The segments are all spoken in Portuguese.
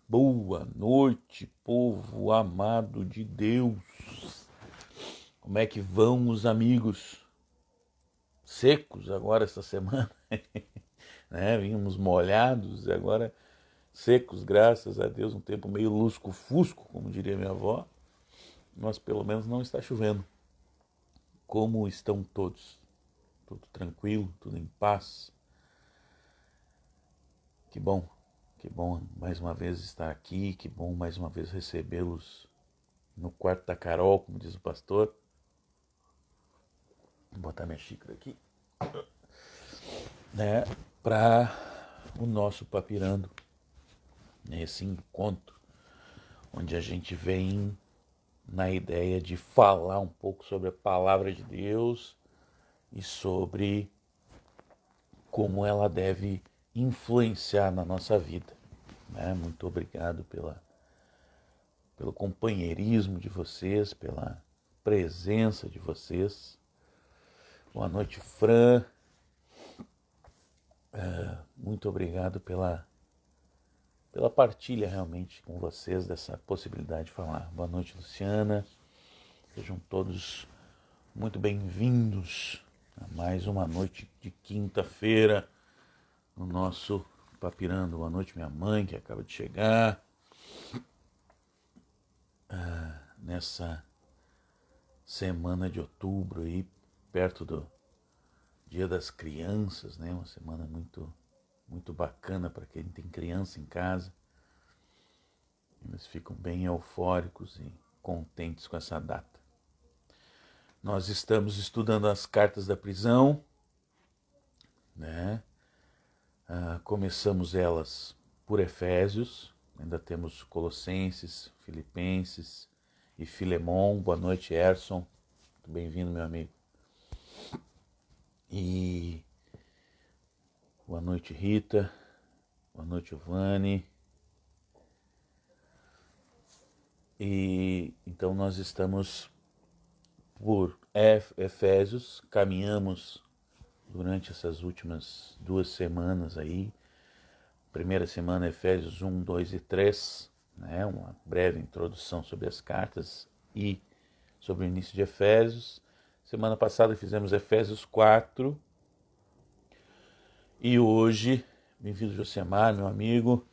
Boa noite, povo amado de Deus. Como é que vão os amigos? Secos agora essa semana, né? Vínhamos molhados e agora secos, graças a Deus. Um tempo meio lusco-fusco, como diria minha avó, mas pelo menos não está chovendo. Como estão todos? Tudo tranquilo, tudo em paz? Que bom mais uma vez estar aqui, que bom mais uma vez recebê-los no quarto da Carol, como diz o pastor. Vou botar minha xícara aqui, né, para o nosso Papirando, nesse encontro, onde a gente vem na ideia de falar um pouco sobre a palavra de Deus e sobre como ela deve influenciar na nossa vida. Né? Muito obrigado pelo companheirismo de vocês, pela presença de vocês. Boa noite, Fran. Muito obrigado pela partilha realmente com vocês dessa possibilidade de falar. Boa noite, Luciana. Sejam todos muito bem-vindos a mais uma noite de quinta-feira no nosso Papirando. Boa noite, minha mãe, que acaba de chegar. Nessa semana de outubro aí, perto do Dia das Crianças, né? Uma semana muito bacana para quem tem criança em casa. Eles ficam bem eufóricos e contentes com essa data. Nós estamos estudando as cartas da prisão, né? Começamos elas por Efésios, ainda temos Colossenses, Filipenses e Filemon. Boa noite, Erson. Muito bem-vindo, meu amigo. E boa noite, Rita. Boa noite, Vani. E então nós estamos por Efésios, caminhamos durante essas últimas 2 semanas aí. Primeira semana, Efésios 1, 2 e 3, né? Uma breve introdução sobre as cartas e sobre o início de Efésios. Semana passada fizemos Efésios 4. E hoje, bem-vindo Josemar, meu amigo.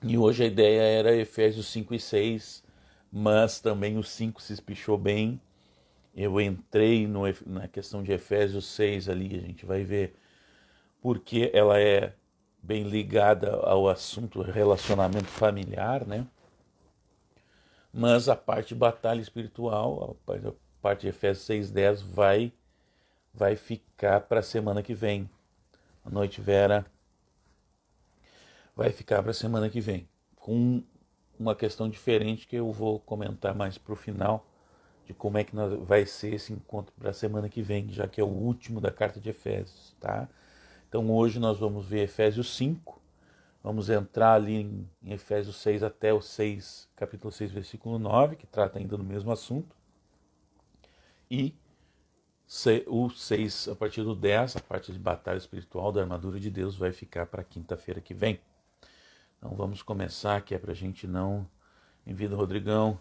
E hoje a ideia era Efésios 5 e 6, mas também o 5 se espichou bem. Eu entrei na questão de Efésios 6 ali, a gente vai ver porque ela é bem ligada ao assunto relacionamento familiar, né? Mas a parte de batalha espiritual, a parte de Efésios 6:10 vai ficar para a semana que vem. A noite, Vera, vai ficar para a semana que vem, com uma questão diferente que eu vou comentar mais para o final, de como é que vai ser esse encontro para a semana que vem, já que é o último da carta de Efésios, tá? Então hoje nós vamos ver Efésios 5, vamos entrar ali em Efésios 6 até o 6, capítulo 6, versículo 9, que trata ainda do mesmo assunto, e o 6, a partir do 10, a parte de batalha espiritual da armadura de Deus, vai ficar para quinta-feira que vem. Então vamos começar, que é para a gente não, em vida Rodrigão,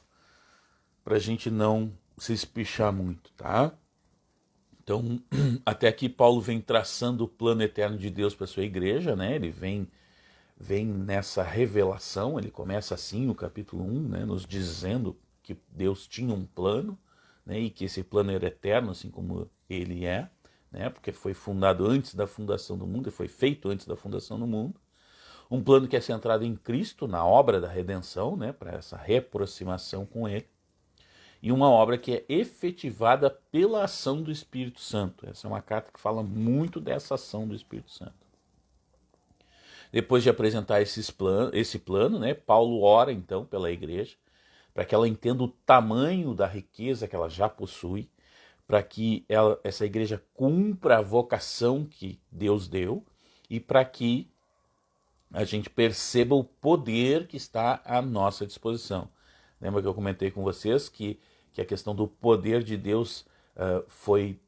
para a gente não se espichar muito, tá? Então, até aqui Paulo vem traçando o plano eterno de Deus para a sua igreja, né? Ele vem nessa revelação, ele começa assim o capítulo 1, né? Nos dizendo que Deus tinha um plano, né? E que esse plano era eterno, assim como ele é, né? Porque foi fundado antes da fundação do mundo, e foi feito antes da fundação do mundo. Um plano que é centrado em Cristo, na obra da redenção, né? Para essa reaproximação com ele. E uma obra que é efetivada pela ação do Espírito Santo. Essa é uma carta que fala muito dessa ação do Espírito Santo. Depois de apresentar esse plano, né, Paulo ora então pela igreja, para que ela entenda o tamanho da riqueza que ela já possui, para que essa igreja cumpra a vocação que Deus deu e para que a gente perceba o poder que está à nossa disposição. Lembra que eu comentei com vocês que a questão do poder de Deus foi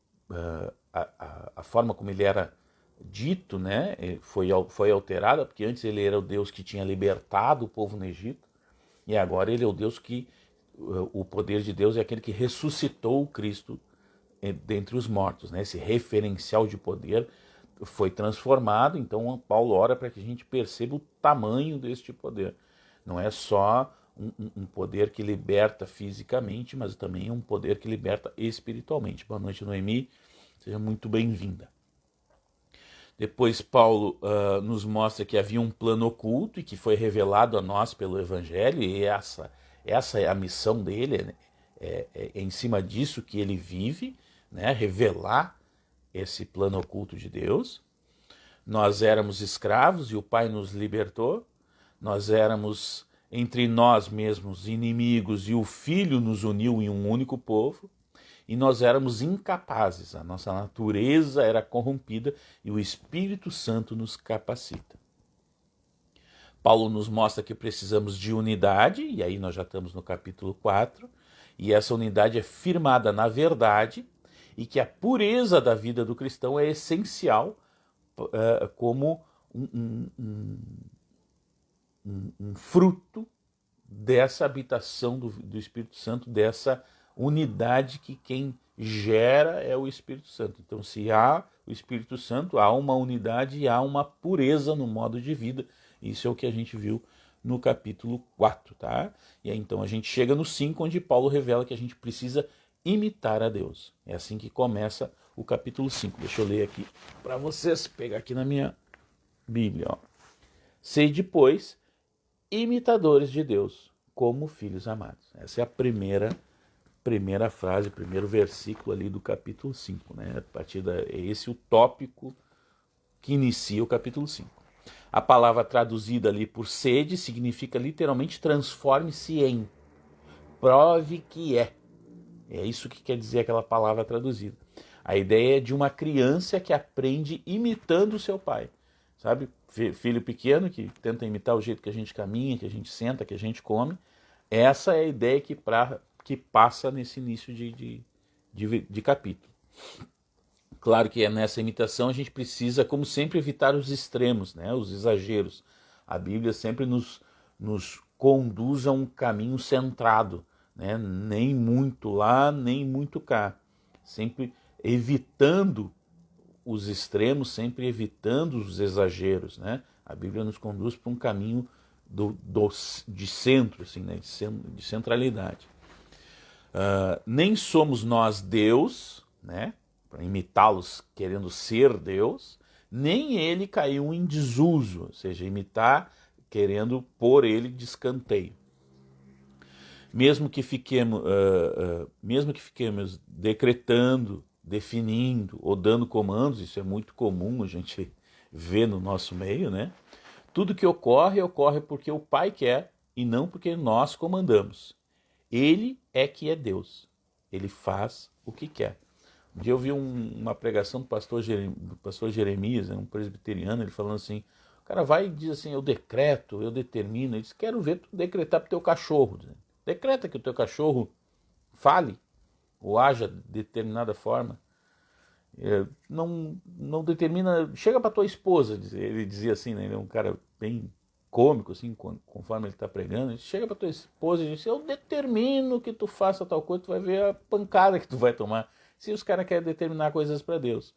a forma como ele era dito, né, foi alterada, porque antes ele era o Deus que tinha libertado o povo no Egito, e agora ele é o Deus que, o poder de Deus é aquele que ressuscitou o Cristo dentre os mortos, né? Esse referencial de poder foi transformado, então Paulo ora para que a gente perceba o tamanho deste poder. Não é só um poder que liberta fisicamente, mas também é um poder que liberta espiritualmente. Boa noite, Noemi, seja muito bem-vinda. Depois Paulo nos mostra que havia um plano oculto e que foi revelado a nós pelo Evangelho, e essa é a missão dele, né? É em cima disso que ele vive, né? Revelar esse plano oculto de Deus. Nós éramos escravos e o Pai nos libertou, nós éramos entre nós mesmos inimigos e o Filho nos uniu em um único povo. E nós éramos incapazes, a nossa natureza era corrompida e o Espírito Santo nos capacita. Paulo nos mostra que precisamos de unidade, e aí nós já estamos no capítulo 4, e essa unidade é firmada na verdade, e que a pureza da vida do cristão é essencial como um fruto dessa habitação do Espírito Santo, dessa unidade que quem gera é o Espírito Santo. Então, se há o Espírito Santo, há uma unidade e há uma pureza no modo de vida. Isso é o que a gente viu no capítulo 4, tá? E aí, então, a gente chega no 5, onde Paulo revela que a gente precisa imitar a Deus. É assim que começa o capítulo 5. Deixa eu ler aqui para vocês, pegar aqui na minha Bíblia. Ó. Sede, pois, imitadores de Deus, como filhos amados. Essa é a primeira frase, primeiro versículo ali do capítulo 5, né? A partir é esse o tópico que inicia o capítulo 5. A palavra traduzida ali por sede significa literalmente transforme-se em, prove que é. É isso que quer dizer aquela palavra traduzida. A ideia é de uma criança que aprende imitando o seu pai. Sabe? Filho pequeno que tenta imitar o jeito que a gente caminha, que a gente senta, que a gente come. Essa é a ideia que passa nesse início de capítulo. Claro que nessa imitação a gente precisa, como sempre, evitar os extremos, né? Os exageros. A Bíblia sempre nos conduz a um caminho centrado, né? Nem muito lá, nem muito cá. Sempre evitando os extremos, sempre evitando os exageros, né? A Bíblia nos conduz para um caminho de centro, assim, né? De centralidade. Nem somos nós Deus, né? Para imitá-los querendo ser Deus, nem ele caiu em desuso, ou seja, imitar querendo pôr ele de escanteio. Mesmo que fiquemos decretando, definindo ou dando comandos, isso é muito comum a gente ver no nosso meio, né? Tudo que ocorre porque o Pai quer e não porque nós comandamos. Ele é que é Deus. Ele faz o que quer. Um dia eu vi uma pregação do pastor Jeremias, um presbiteriano, ele falando assim, o cara vai e diz assim, eu decreto, eu determino. Ele diz, quero ver tu decretar para o teu cachorro. Decreta que o teu cachorro fale ou haja de determinada forma. Não determina, chega para tua esposa, ele dizia assim, né? Ele é um cara bem cômico, assim, conforme ele está pregando, ele chega para tua esposa e diz, eu determino que tu faça tal coisa, tu vai ver a pancada que tu vai tomar, se os caras querem determinar coisas para Deus.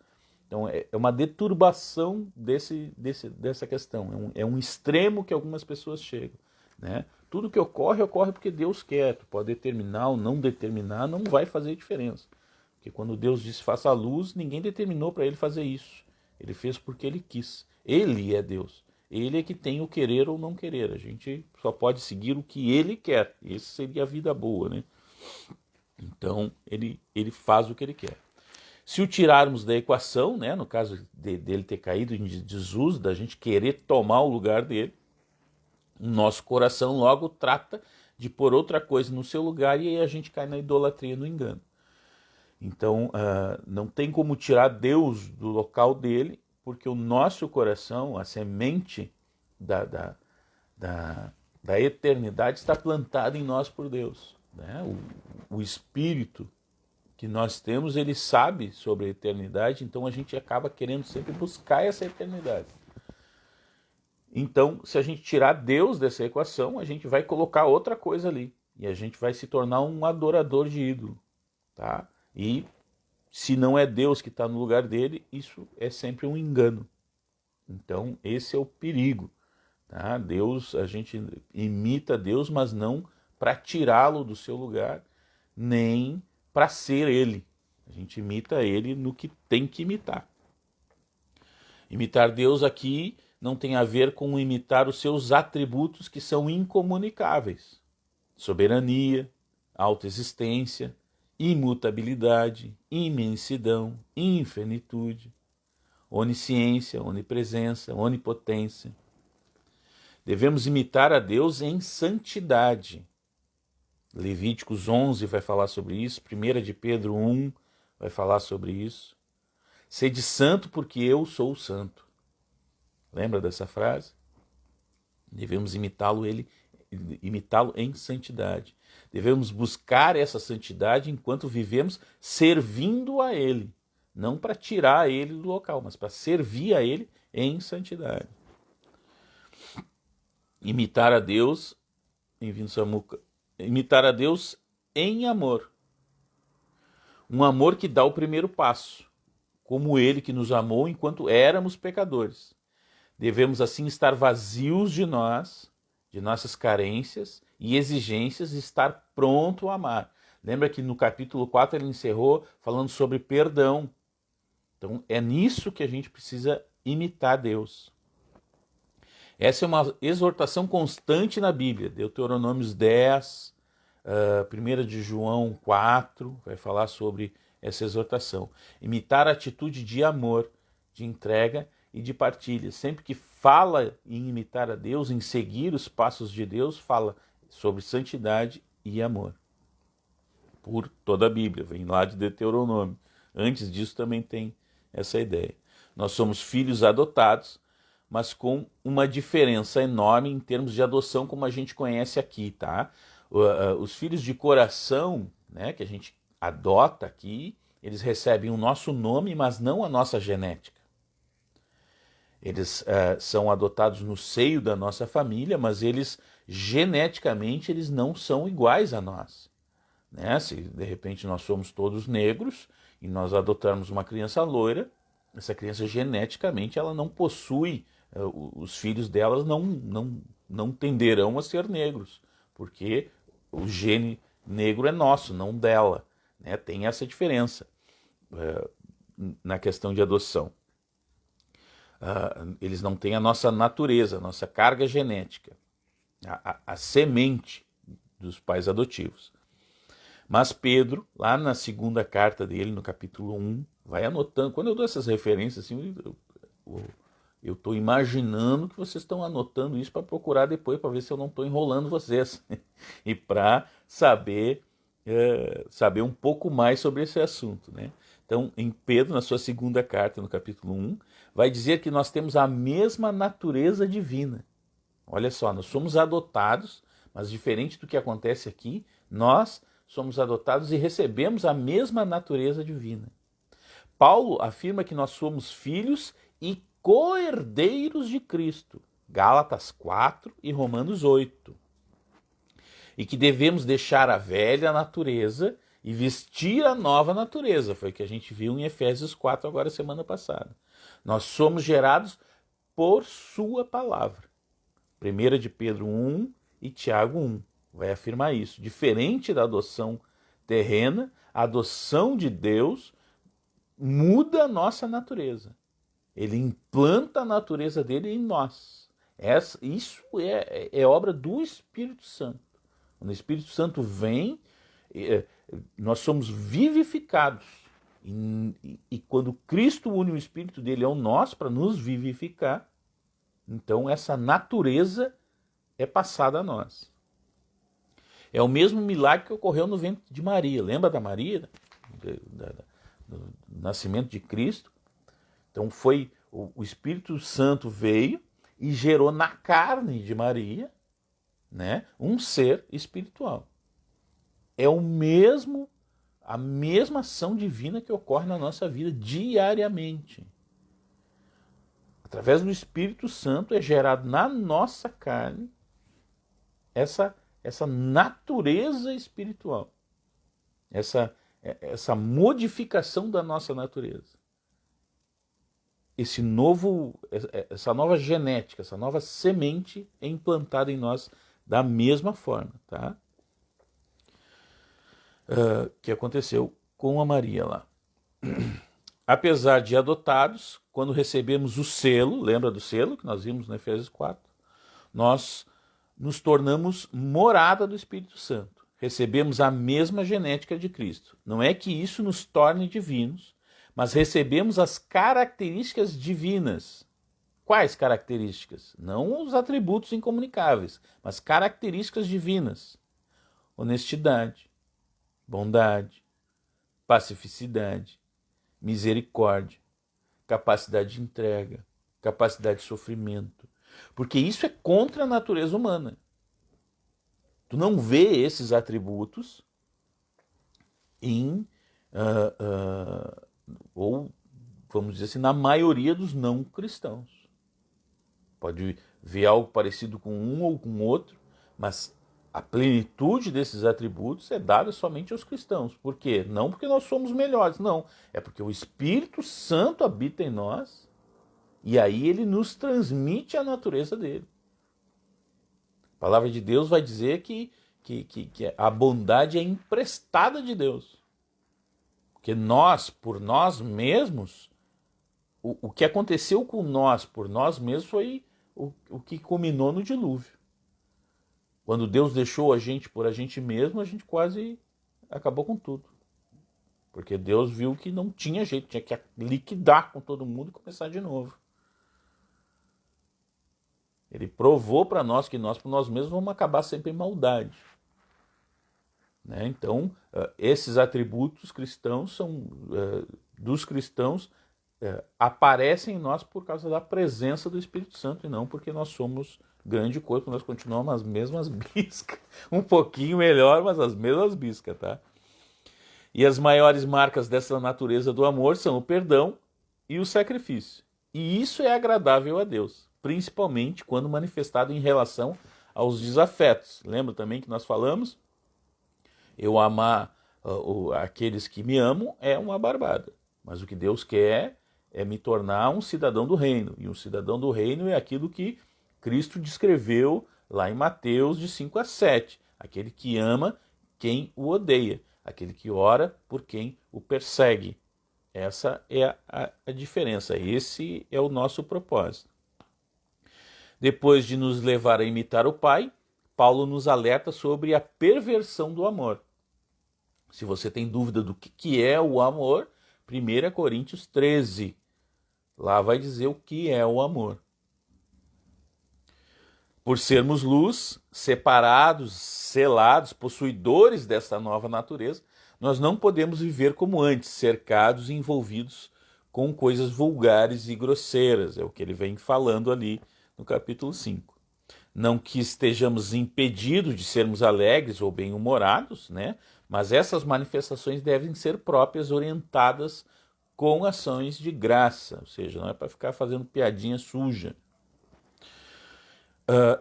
Então é uma deturbação dessa questão, é um extremo que algumas pessoas chegam, né? Tudo que ocorre porque Deus quer, tu pode determinar ou não determinar, não vai fazer diferença. Porque quando Deus disse faça a luz, ninguém determinou para ele fazer isso. Ele fez porque ele quis. Ele é Deus. Ele é que tem o querer ou não querer. A gente só pode seguir o que ele quer. Esse seria a vida boa, né? Então, ele faz o que ele quer. Se o tirarmos da equação, né, no caso dele ter caído em desuso, da gente querer tomar o lugar dele, o nosso coração logo trata de pôr outra coisa no seu lugar e aí a gente cai na idolatria, no engano. Então, não tem como tirar Deus do local dele, porque o nosso coração, a semente da eternidade está plantada em nós por Deus. Né? O Espírito que nós temos, ele sabe sobre a eternidade, então a gente acaba querendo sempre buscar essa eternidade. Então, se a gente tirar Deus dessa equação, a gente vai colocar outra coisa ali. E a gente vai se tornar um adorador de ídolo. Tá? E se não é Deus que está no lugar dele, isso é sempre um engano. Então, esse é o perigo. Tá? Deus, a gente imita Deus, mas não para tirá-lo do seu lugar, nem para ser ele. A gente imita ele no que tem que imitar. Imitar Deus aqui não tem a ver com imitar os seus atributos que são incomunicáveis. Soberania, autoexistência, imutabilidade, imensidão, infinitude, onisciência, onipresença, onipotência. Devemos imitar a Deus em santidade. Levíticos 11 vai falar sobre isso, 1 de Pedro 1 vai falar sobre isso. Sede santo porque eu sou santo. Lembra dessa frase? Devemos imitá-lo em santidade. Devemos buscar essa santidade enquanto vivemos servindo a ele. Não para tirar ele do local, mas para servir a ele em santidade. Imitar a Deus, imitar a Deus em amor. Um amor que dá o primeiro passo, como ele que nos amou enquanto éramos pecadores. Devemos assim estar vazios de nós, de nossas carências e exigências e estar pronto a amar. Lembra que no capítulo 4 ele encerrou falando sobre perdão. Então é nisso que a gente precisa imitar Deus. Essa é uma exortação constante na Bíblia. Deuteronômios 10, 1 de João 4, vai falar sobre essa exortação. Imitar a atitude de amor, de entrega e de partilha. Sempre que fala em imitar a Deus, em seguir os passos de Deus, fala sobre santidade e amor. Por toda a Bíblia, vem lá de Deuteronômio. Antes disso também tem essa ideia. Nós somos filhos adotados, mas com uma diferença enorme em termos de adoção, como a gente conhece aqui, tá? Os filhos de coração, né, que a gente adota aqui, eles recebem o nosso nome, mas não a nossa genética. Eles são adotados no seio da nossa família, mas eles, geneticamente, eles não são iguais a nós. Né? Se, de repente, nós somos todos negros e nós adotarmos uma criança loira, essa criança, geneticamente, ela não possui, os filhos delas não tenderão a ser negros, porque o gene negro é nosso, não dela. Né? Tem essa diferença na questão de adoção. Eles não têm a nossa natureza, a nossa carga genética, a semente dos pais adotivos. Mas Pedro, lá na segunda carta dele, no capítulo 1, vai anotando. Quando eu dou essas referências, assim, eu estou imaginando que vocês estão anotando isso para procurar depois, para ver se eu não estou enrolando vocês. E para saber um pouco mais sobre esse assunto, né? Então, em Pedro, na sua segunda carta, no capítulo 1, vai dizer que nós temos a mesma natureza divina. Olha só, nós somos adotados, mas diferente do que acontece aqui, nós somos adotados e recebemos a mesma natureza divina. Paulo afirma que nós somos filhos e co-herdeiros de Cristo. Gálatas 4 e Romanos 8. E que devemos deixar a velha natureza e vestir a nova natureza. Foi o que a gente viu em Efésios 4 agora semana passada. Nós somos gerados por sua palavra. 1 de Pedro 1 e Tiago 1 vai afirmar isso. Diferente da adoção terrena, a adoção de Deus muda a nossa natureza. Ele implanta a natureza dele em nós. Isso é obra do Espírito Santo. Quando o Espírito Santo vem, nós somos vivificados. E quando Cristo une o Espírito dele ao nosso para nos vivificar, então essa natureza é passada a nós. É o mesmo milagre que ocorreu no ventre de Maria. Lembra da Maria? Do nascimento de Cristo? Então foi o Espírito Santo veio e gerou na carne de Maria, né, um ser espiritual. É o mesmo a mesma ação divina que ocorre na nossa vida diariamente. Através do Espírito Santo é gerado na nossa carne essa natureza espiritual, essa modificação da nossa natureza. Essa nova genética, essa nova semente é implantada em nós da mesma forma, tá? Que aconteceu com a Maria lá. Apesar de adotados, quando recebemos o selo, lembra do selo que nós vimos no Efésios 4? Nós nos tornamos morada do Espírito Santo. Recebemos a mesma genética de Cristo. Não é que isso nos torne divinos, mas recebemos as características divinas. Quais características? Não os atributos incomunicáveis, mas características divinas. Honestidade, bondade, pacificidade, misericórdia, capacidade de entrega, capacidade de sofrimento. Porque isso é contra a natureza humana. Tu não vê esses atributos ou, vamos dizer assim, na maioria dos não cristãos. Pode ver algo parecido com um ou com outro, mas a plenitude desses atributos é dada somente aos cristãos. Por quê? Não porque nós somos melhores, não. É porque o Espírito Santo habita em nós e aí ele nos transmite a natureza dele. A palavra de Deus vai dizer que a bondade é emprestada de Deus. Porque nós, por nós mesmos, o que aconteceu com nós, por nós mesmos, foi o que culminou no dilúvio. Quando Deus deixou a gente por a gente mesmo, a gente quase acabou com tudo. Porque Deus viu que não tinha jeito, tinha que liquidar com todo mundo e começar de novo. Ele provou para nós que nós, por nós mesmos, vamos acabar sempre em maldade. Né? Então, esses atributos cristãos dos cristãos aparecem em nós por causa da presença do Espírito Santo e não porque nós somos grande corpo, nós continuamos as mesmas biscas. Um pouquinho melhor, mas as mesmas biscas, tá? E as maiores marcas dessa natureza do amor são o perdão e o sacrifício. E isso é agradável a Deus, principalmente quando manifestado em relação aos desafetos. Lembra também que nós falamos? Eu amar aqueles que me amam é uma barbada. Mas o que Deus quer é me tornar um cidadão do reino. E um cidadão do reino é aquilo que Cristo descreveu lá em Mateus de 5 a 7. Aquele que ama quem o odeia. Aquele que ora por quem o persegue. Essa é a diferença. Esse é o nosso propósito. Depois de nos levar a imitar o Pai, Paulo nos alerta sobre a perversão do amor. Se você tem dúvida do que é o amor, 1 Coríntios 13. Lá vai dizer o que é o amor. Por sermos luz, separados, selados, possuidores dessa nova natureza, nós não podemos viver como antes, cercados e envolvidos com coisas vulgares e grosseiras. É o que ele vem falando ali no capítulo 5. Não que estejamos impedidos de sermos alegres ou bem-humorados, né? Mas essas manifestações devem ser próprias, orientadas com ações de graça, ou seja, não é para ficar fazendo piadinha suja.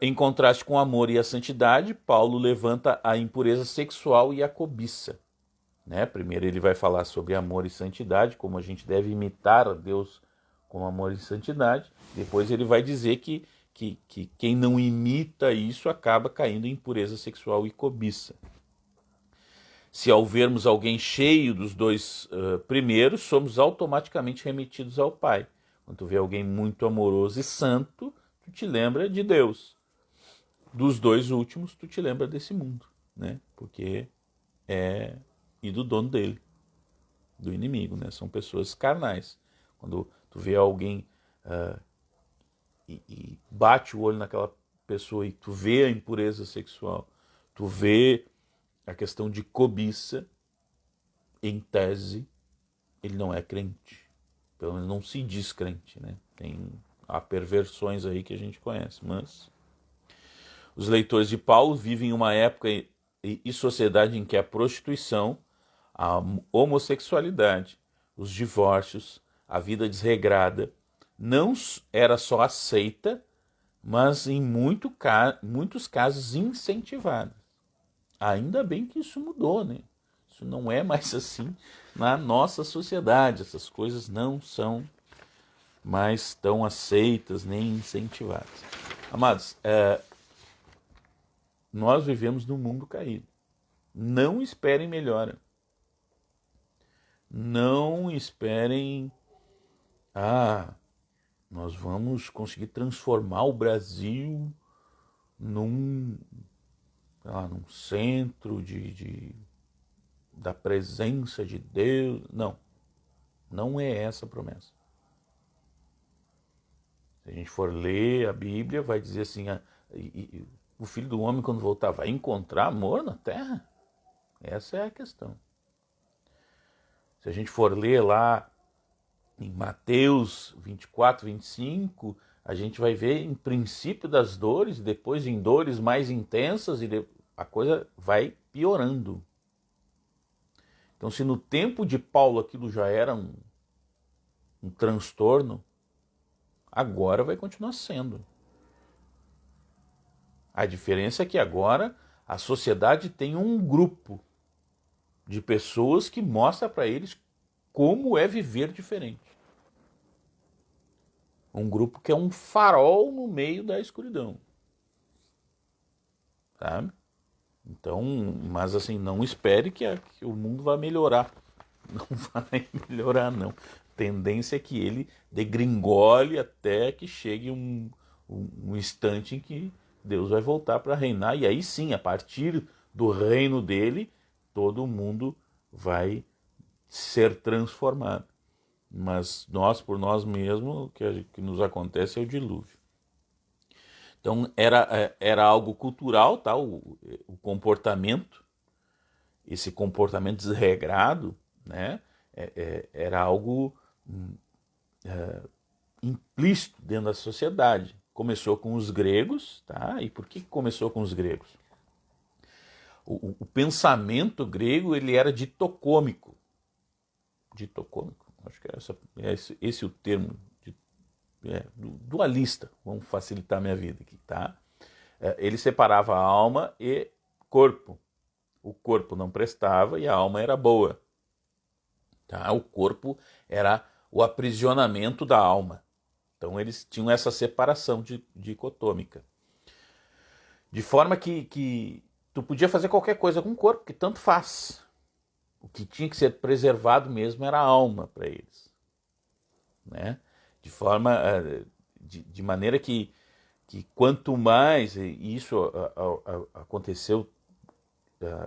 Em contraste com o amor e a santidade, Paulo levanta a impureza sexual e a cobiça. Né? Primeiro ele vai falar sobre amor e santidade, como a gente deve imitar a Deus com amor e santidade. Depois ele vai dizer que quem não imita isso acaba caindo em impureza sexual e cobiça. Se ao vermos alguém cheio dos dois primeiros, somos automaticamente remetidos ao Pai. Quando tu vê alguém muito amoroso e santo, tu te lembra de Deus. Dos dois últimos, tu te lembra desse mundo, né? Porque e do dono dele, do inimigo, né? São pessoas carnais. Quando tu vê alguém e bate o olho naquela pessoa e tu vê a impureza sexual, tu vê a questão de cobiça, em tese, ele não é crente. Pelo menos não se diz crente, né? Há perversões aí que a gente conhece, mas os leitores de Paulo vivem uma época e sociedade em que a prostituição, a homossexualidade, os divórcios, a vida desregrada, não era só aceita, mas em muitos casos incentivada. Ainda bem que isso mudou, né? Isso não é mais assim na nossa sociedade. Essas coisas não são mais tão aceitas nem incentivadas. Amados, nós vivemos num mundo caído. Não esperem melhora. Não esperem, nós vamos conseguir transformar o Brasil num centro da presença de Deus. Não, não é essa a promessa. Se a gente for ler a Bíblia, vai dizer assim, o Filho do Homem, quando voltar, vai encontrar amor na terra? Essa é a questão. Se a gente for ler lá em Mateus 24, 25, a gente vai ver em princípio das dores, depois em dores mais intensas, e a coisa vai piorando. Então, se no tempo de Paulo aquilo já era um transtorno, agora vai continuar sendo. A diferença é que agora a sociedade tem um grupo de pessoas que mostra para eles como é viver diferente. Um grupo que é um farol no meio da escuridão. Sabe? Então, mas assim, não espere que o mundo vai melhorar. Não vai melhorar, não. Tendência é que ele degringole até que chegue um instante em que Deus vai voltar para reinar. E aí sim, a partir do reino dele, todo mundo vai ser transformado. Mas nós, por nós mesmos, o que nos acontece é o dilúvio. Então era algo cultural, tá? O comportamento, esse comportamento desregrado, né? Era algo implícito dentro da sociedade. Começou com os gregos, tá? E por que começou com os gregos? O pensamento grego ele era ditocômico. Ditocômico, acho que é esse o termo. Dualista, vamos facilitar a minha vida aqui, tá? Ele separava a alma e corpo. O corpo não prestava e a alma era boa. Tá? O corpo era o aprisionamento da alma. Então eles tinham essa separação dicotômica. De forma que tu podia fazer qualquer coisa com o corpo, que tanto faz. O que tinha que ser preservado mesmo era a alma para eles. Né? De maneira que quanto mais, e isso aconteceu,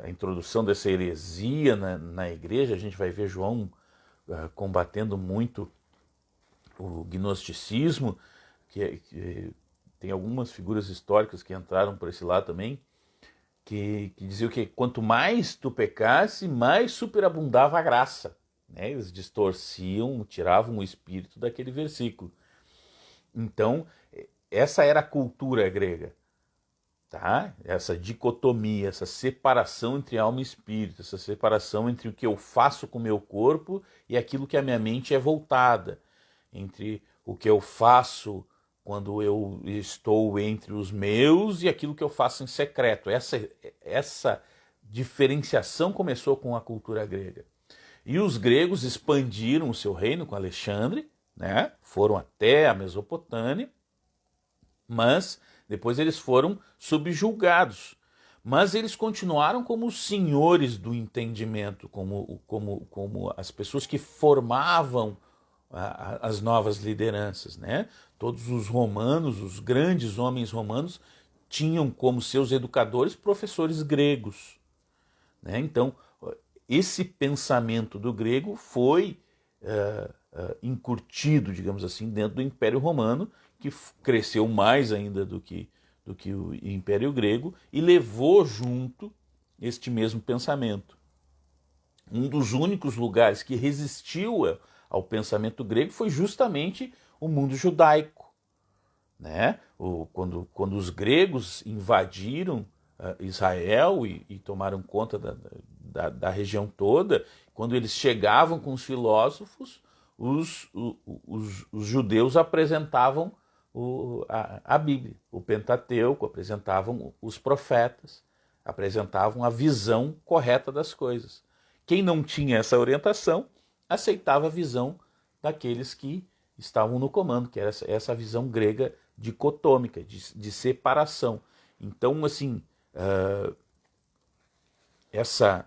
a introdução dessa heresia na igreja, a gente vai ver João combatendo muito o gnosticismo, que tem algumas figuras históricas que entraram por esse lado também, que diziam que quanto mais tu pecasse, mais superabundava a graça. Né? Eles distorciam, tiravam o espírito daquele versículo. Então, essa era a cultura grega. Tá? Essa dicotomia, essa separação entre alma e espírito, essa separação entre o que eu faço com o meu corpo e aquilo que a minha mente é voltada, entre o que eu faço quando eu estou entre os meus e aquilo que eu faço em secreto. Essa diferenciação começou com a cultura grega. E os gregos expandiram o seu reino com Alexandre, né? Foram até a Mesopotâmia, mas depois eles foram subjugados. Mas eles continuaram como os senhores do entendimento, como as pessoas que formavam as novas lideranças. Né? Todos os romanos, os grandes homens romanos, tinham como seus educadores professores gregos. Né? Então, esse pensamento do grego foi incutido, digamos assim, dentro do Império Romano, que cresceu mais ainda do que o Império Grego e levou junto este mesmo pensamento. Um dos únicos lugares que resistiu ao pensamento grego foi justamente o mundo judaico. Né? Quando os gregos invadiram Israel e tomaram conta da região toda, quando eles chegavam com os filósofos, os judeus apresentavam a Bíblia, o Pentateuco, apresentavam os profetas, apresentavam a visão correta das coisas. Quem não tinha essa orientação aceitava a visão daqueles que estavam no comando, que era essa visão grega dicotômica, de separação. Então, assim, essa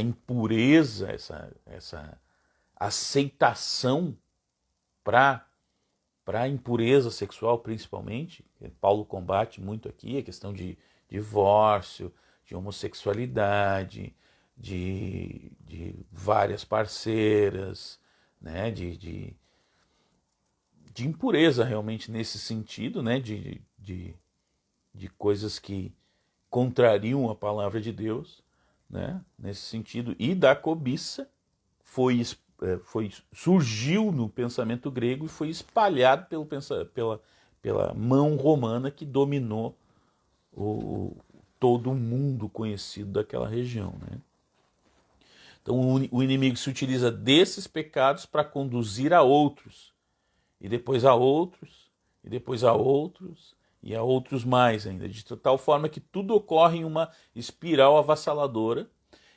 impureza, essa aceitação para a impureza sexual, principalmente, Paulo combate muito aqui a questão de divórcio, de homossexualidade, de várias parceiras, né, de impureza realmente nesse sentido, né, de coisas que contrariam a palavra de Deus, né, nesse sentido, e da cobiça surgiu no pensamento grego e foi espalhado pela mão romana que dominou todo o mundo conhecido daquela região, né? Então o inimigo se utiliza desses pecados para conduzir a outros, e depois a outros, e depois a outros, e a outros mais ainda, de tal forma que tudo ocorre em uma espiral avassaladora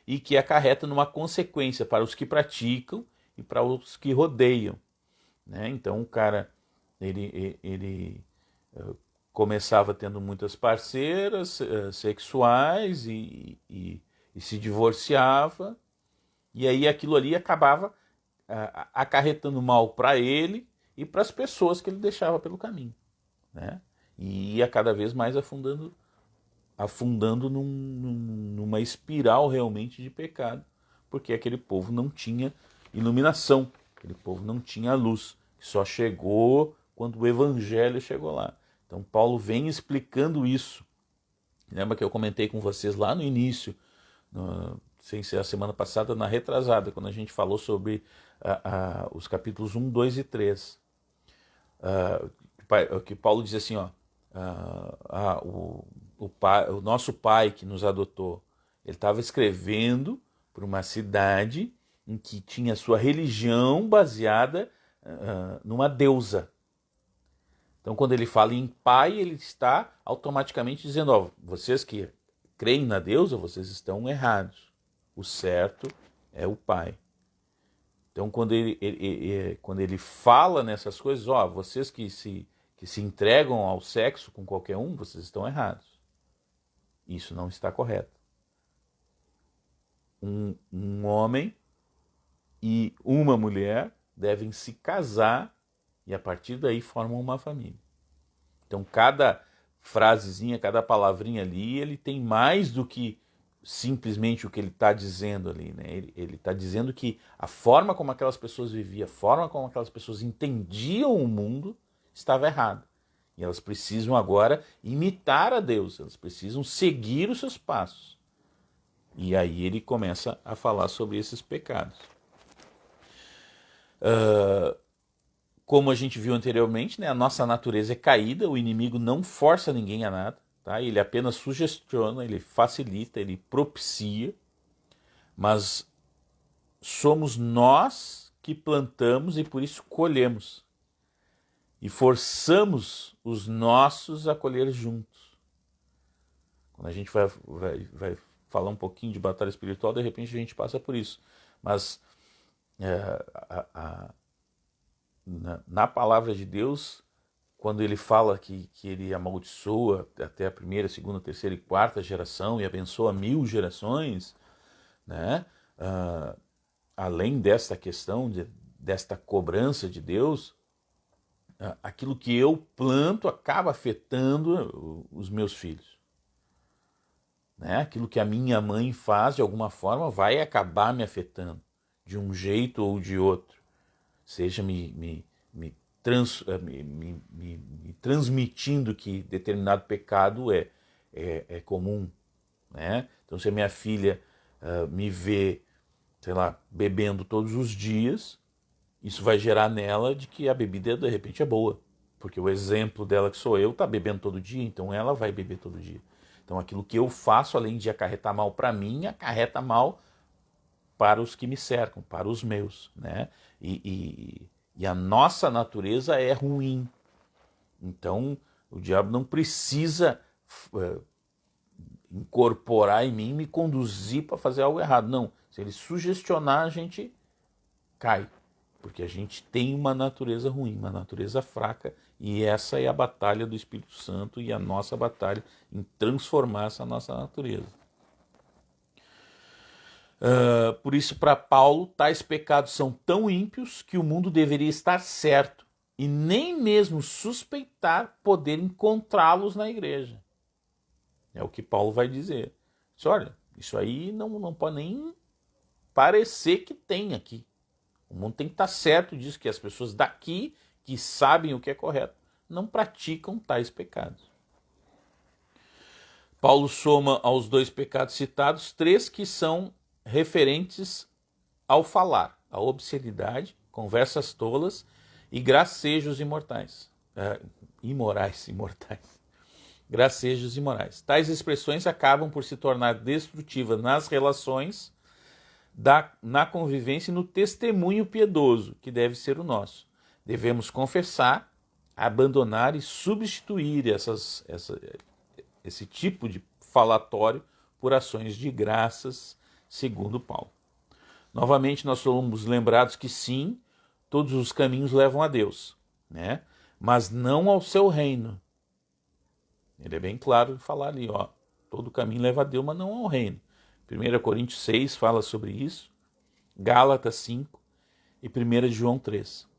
e que acarreta numa consequência para os que praticam e para os que rodeiam, né? Então o cara, ele começava tendo muitas parceiras sexuais e se divorciava, e aí aquilo ali acabava acarretando mal para ele e para as pessoas que ele deixava pelo caminho, né? E ia cada vez mais afundando numa espiral realmente de pecado, porque aquele povo não tinha iluminação, aquele povo não tinha luz, que só chegou quando o evangelho chegou lá. Então Paulo vem explicando isso. Lembra que eu comentei com vocês lá no início, sem ser a semana passada, na retrasada, quando a gente falou sobre os capítulos 1, 2 e 3. Que Paulo diz assim, ó, o nosso pai que nos adotou, ele estava escrevendo para uma cidade em que tinha sua religião baseada numa deusa. Então, quando ele fala em pai, ele está automaticamente dizendo, ó, vocês que creem na deusa, vocês estão errados. O certo é o pai. Então, quando ele fala nessas coisas, ó, vocês que se entregam ao sexo com qualquer um, vocês estão errados. Isso não está correto. Um homem e uma mulher devem se casar e a partir daí formam uma família. Então cada frasezinha, cada palavrinha ali, ele tem mais do que simplesmente o que ele está dizendo ali, né? Ele está dizendo que a forma como aquelas pessoas viviam, a forma como aquelas pessoas entendiam o mundo estava errada. E elas precisam agora imitar a Deus, elas precisam seguir os seus passos. E aí ele começa a falar sobre esses pecados. Como a gente viu anteriormente, né, a nossa natureza é caída, o inimigo não força ninguém a nada, tá? Ele apenas sugestiona, ele facilita, ele propicia, mas somos nós que plantamos e por isso colhemos. E forçamos os nossos a colher juntos. Quando a gente vai falar um pouquinho de batalha espiritual, de repente a gente passa por isso. Mas na palavra de Deus, quando ele fala que ele amaldiçoa até a primeira, segunda, terceira e quarta geração e abençoa 1000 gerações, né? Além desta questão, desta cobrança de Deus, aquilo que eu planto acaba afetando os meus filhos. Né? Aquilo que a minha mãe faz, de alguma forma, vai acabar me afetando, de um jeito ou de outro. Seja me transmitindo que determinado pecado é comum. Né? Então, se a minha filha me vê, sei lá, bebendo todos os dias, isso vai gerar nela de que a bebida, de repente, é boa. Porque o exemplo dela, que sou eu, está bebendo todo dia, então ela vai beber todo dia. Então aquilo que eu faço, além de acarretar mal para mim, acarreta mal para os que me cercam, para os meus, né? E a nossa natureza é ruim. Então o diabo não precisa incorporar em mim, me conduzir para fazer algo errado. Não, se ele sugestionar, a gente cai, porque a gente tem uma natureza ruim, uma natureza fraca, e essa é a batalha do Espírito Santo e a nossa batalha em transformar essa nossa natureza. Por isso, para Paulo, tais pecados são tão ímpios que o mundo deveria estar certo e nem mesmo suspeitar poder encontrá-los na igreja. É o que Paulo vai dizer. Diz, olha, isso aí não pode nem parecer que tem aqui. O mundo tem que estar certo disso, que as pessoas daqui, que sabem o que é correto, não praticam tais pecados. Paulo soma aos 2 pecados citados 3 que são referentes ao falar: a obscenidade, conversas tolas e gracejos imortais. Imortais. Gracejos imorais. Tais expressões acabam por se tornar destrutivas nas relações, na convivência e no testemunho piedoso, que deve ser o nosso. Devemos confessar, abandonar e substituir esse tipo de falatório por ações de graças, segundo Paulo. Novamente, nós somos lembrados que sim, todos os caminhos levam a Deus, né? Mas não ao seu reino. Ele é bem claro de falar ali, ó, todo caminho leva a Deus, mas não ao reino. 1 Coríntios 6 fala sobre isso, Gálatas 5 e 1 João 3.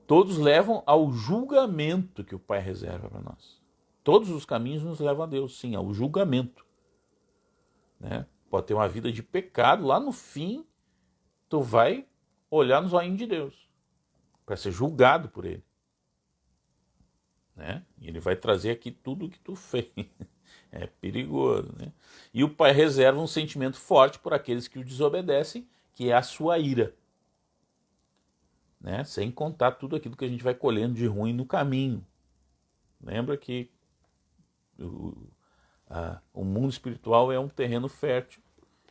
Todos levam ao julgamento que o Pai reserva para nós. Todos os caminhos nos levam a Deus, sim, ao julgamento. Né? Pode ter uma vida de pecado, lá no fim, tu vai olhar nos olhinhos de Deus, para ser julgado por Ele. Né? E Ele vai trazer aqui tudo o que tu fez. É perigoso, né? E o Pai reserva um sentimento forte por aqueles que o desobedecem, que é a sua ira. Né? Sem contar tudo aquilo que a gente vai colhendo de ruim no caminho. Lembra que o mundo espiritual é um terreno fértil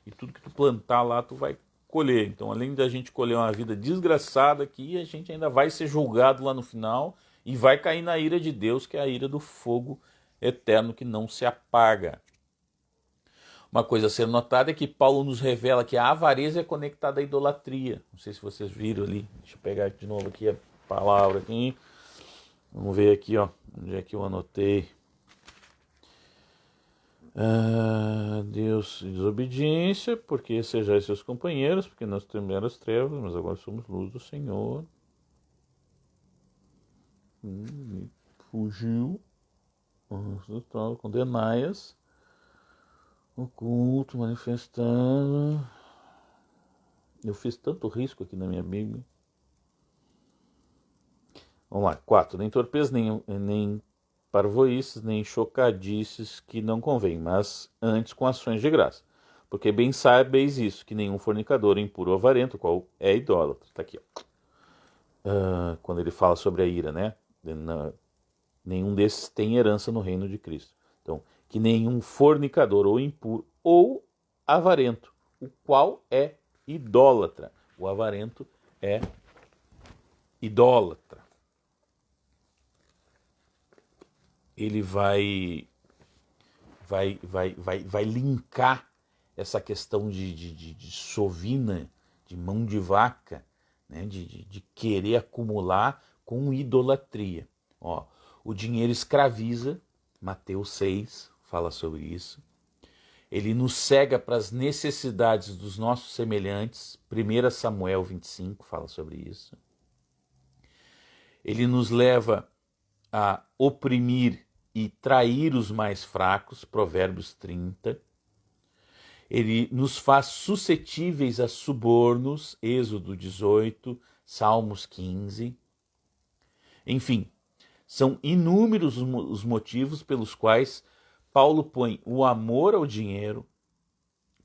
e tudo que tu plantar lá tu vai colher. Então, além da gente colher uma vida desgraçada aqui, a gente ainda vai ser julgado lá no final e vai cair na ira de Deus, que é a ira do fogo eterno que não se apaga. Uma coisa a ser notada é que Paulo nos revela que a avareza é conectada à idolatria. Não sei se vocês viram ali. Deixa eu pegar de novo aqui a palavra aqui. Vamos ver aqui, ó, onde é que eu anotei. Deus, desobediência, porque sejais seus companheiros, porque nós temos as trevas, mas agora somos luz do Senhor. Fugiu. Condenai-as. Oculto, manifestando. Eu fiz tanto risco aqui na minha Bíblia. Vamos lá, 4. Nem torpez, nem parvoíces, nem chocadices que não convém, mas antes com ações de graça. Porque bem sabeis isso, que nenhum fornicador, impuro ou avarento, qual é idólatra. Está aqui, ó. Quando ele fala sobre a ira, né? Nenhum desses tem herança no reino de Cristo. Então, que nenhum fornicador ou impuro ou avarento, o qual é idólatra. O avarento é idólatra. Ele vai linkar essa questão de sovina, de mão de vaca, né? de querer acumular com idolatria. Ó, o dinheiro escraviza, Mateus 6 fala sobre isso. Ele nos cega para as necessidades dos nossos semelhantes, 1 Samuel 25 fala sobre isso. Ele nos leva a oprimir e trair os mais fracos, Provérbios 30. Ele nos faz suscetíveis a subornos, Êxodo 18, Salmos 15. Enfim, são inúmeros os motivos pelos quais Paulo põe o amor ao dinheiro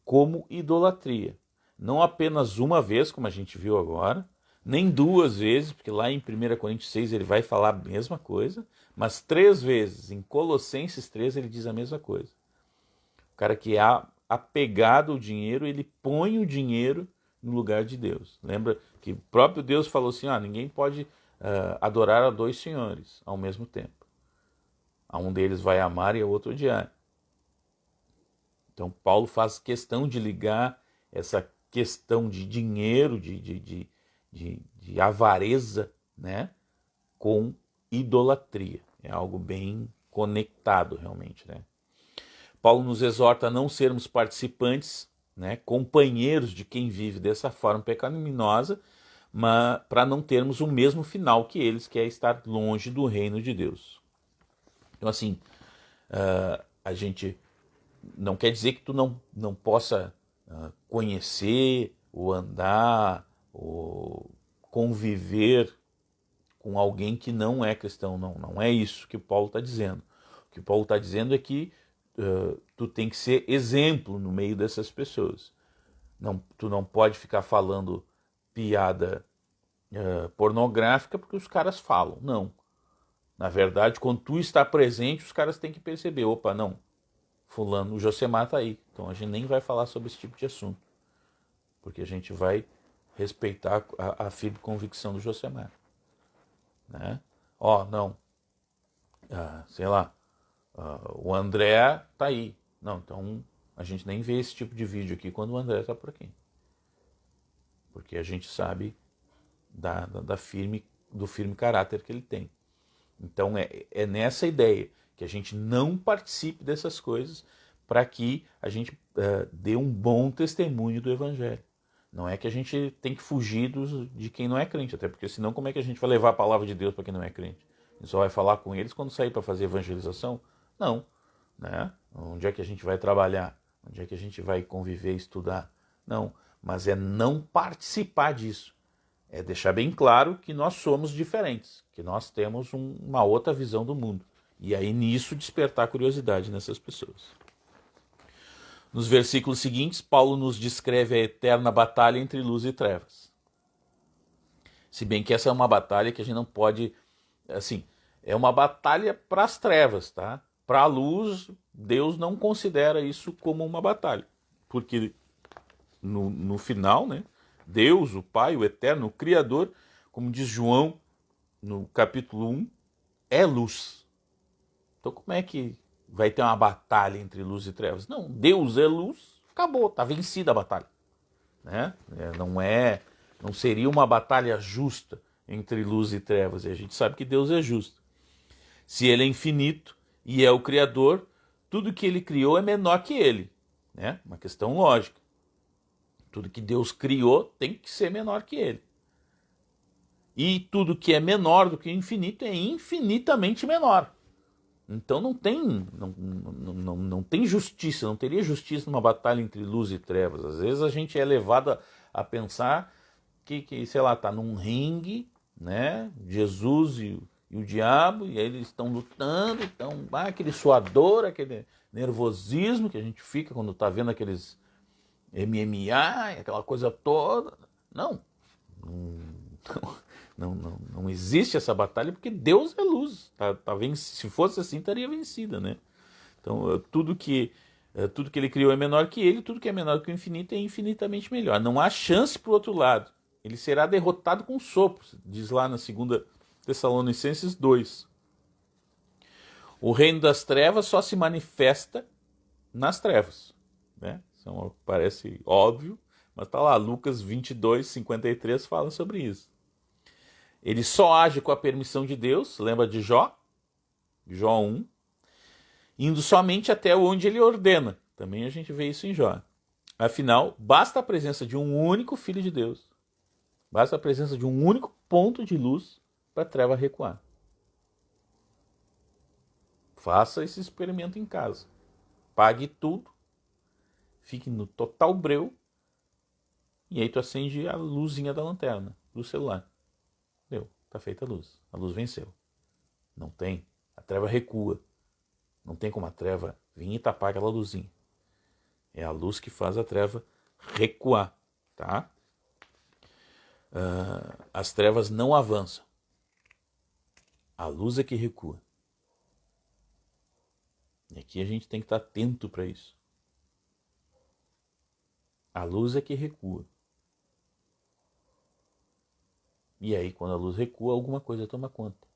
como idolatria. Não apenas uma vez, como a gente viu agora, nem 2 vezes, porque lá em 1 Coríntios 6 ele vai falar a mesma coisa, mas 3 vezes. Em Colossenses 3 ele diz a mesma coisa. cara que é apegado ao dinheiro, ele põe o dinheiro no lugar de Deus. Lembra que o próprio Deus falou assim, ninguém pode adorar a dois senhores ao mesmo tempo. A um deles vai amar e a outro odiar. Então Paulo faz questão de ligar essa questão de dinheiro, de avareza, né, com idolatria. É algo bem conectado realmente, né? Paulo nos exorta a não sermos participantes, né, companheiros de quem vive dessa forma pecaminosa, mas para não termos o mesmo final que eles, que é estar longe do reino de Deus. Então assim, a gente não quer dizer que tu não possa conhecer, ou andar, ou conviver com alguém que não é cristão. Não é isso que Paulo está dizendo. O que Paulo está dizendo é que tu tem que ser exemplo no meio dessas pessoas. Tu não pode ficar falando piada pornográfica porque os caras falam. Não. Na verdade, quando tu está presente, os caras têm que perceber. Opa, não. Fulano, o Josemar tá aí. Então a gente nem vai falar sobre esse tipo de assunto. Porque a gente vai respeitar a firme convicção do Josemar. Né? Não. Sei lá. O André tá aí. Não, então a gente nem vê esse tipo de vídeo aqui quando o André tá por aqui. Porque a gente sabe do firme caráter que ele tem. Então é nessa ideia que a gente não participe dessas coisas para que a gente dê um bom testemunho do Evangelho. Não é que a gente tem que fugir de quem não é crente, até porque senão como é que a gente vai levar a palavra de Deus para quem não é crente? A gente só vai falar com eles quando sair para fazer evangelização? Não. Né? Onde é que a gente vai trabalhar? Onde é que a gente vai conviver, estudar? Não. Mas é não participar disso. É deixar bem claro que nós somos diferentes, que nós temos uma outra visão do mundo. E aí nisso despertar curiosidade nessas pessoas. Nos versículos seguintes, Paulo nos descreve a eterna batalha entre luz e trevas. Se bem que essa é uma batalha que a gente não pode... Assim, é uma batalha para as trevas, tá? Para a luz, Deus não considera isso como uma batalha. Porque no final, né? Deus, o Pai, o Eterno, o Criador, como diz João no capítulo 1, é luz. Então como é que vai ter uma batalha entre luz e trevas? Não, Deus é luz, acabou, está vencida a batalha. Né? Não seria uma batalha justa entre luz e trevas, e a gente sabe que Deus é justo. Se ele é infinito e é o Criador, tudo que ele criou é menor que ele. Né? Uma questão lógica. Tudo que Deus criou tem que ser menor que ele. E tudo que é menor do que o infinito é infinitamente menor. Então não tem justiça, não teria justiça numa batalha entre luz e trevas. Às vezes a gente é levado a pensar que sei lá, está num ringue, né? Jesus e o diabo, e aí eles estão lutando, então aquele suador, aquele nervosismo que a gente fica quando está vendo aqueles MMA, aquela coisa toda. Não existe essa batalha porque Deus é luz. Se fosse assim, estaria vencida, né? Então, tudo que ele criou é menor que ele, tudo que é menor que o infinito é infinitamente melhor. Não há chance para o outro lado. Ele será derrotado com sopros, diz lá na 2 Tessalonicenses 2. O reino das trevas só se manifesta nas trevas, né? Isso parece óbvio, mas está lá, Lucas 22, 53 fala sobre isso. Ele só age com a permissão de Deus, lembra de Jó? Jó 1. Indo somente até onde ele ordena. Também a gente vê isso em Jó. Afinal, basta a presença de um único Filho de Deus. Basta a presença de um único ponto de luz para a treva recuar. Faça esse experimento em casa. Pague tudo. Fique no total breu. E aí tu acende a luzinha da lanterna do celular. Deu, tá feita a luz. A luz venceu. Não tem. A treva recua. Não tem como a treva vir e tapar aquela luzinha. É a luz que faz a treva recuar, tá? As trevas não avançam. A luz é que recua. E aqui a gente tem que estar atento para isso. A luz é que recua. E aí, quando a luz recua, alguma coisa toma conta.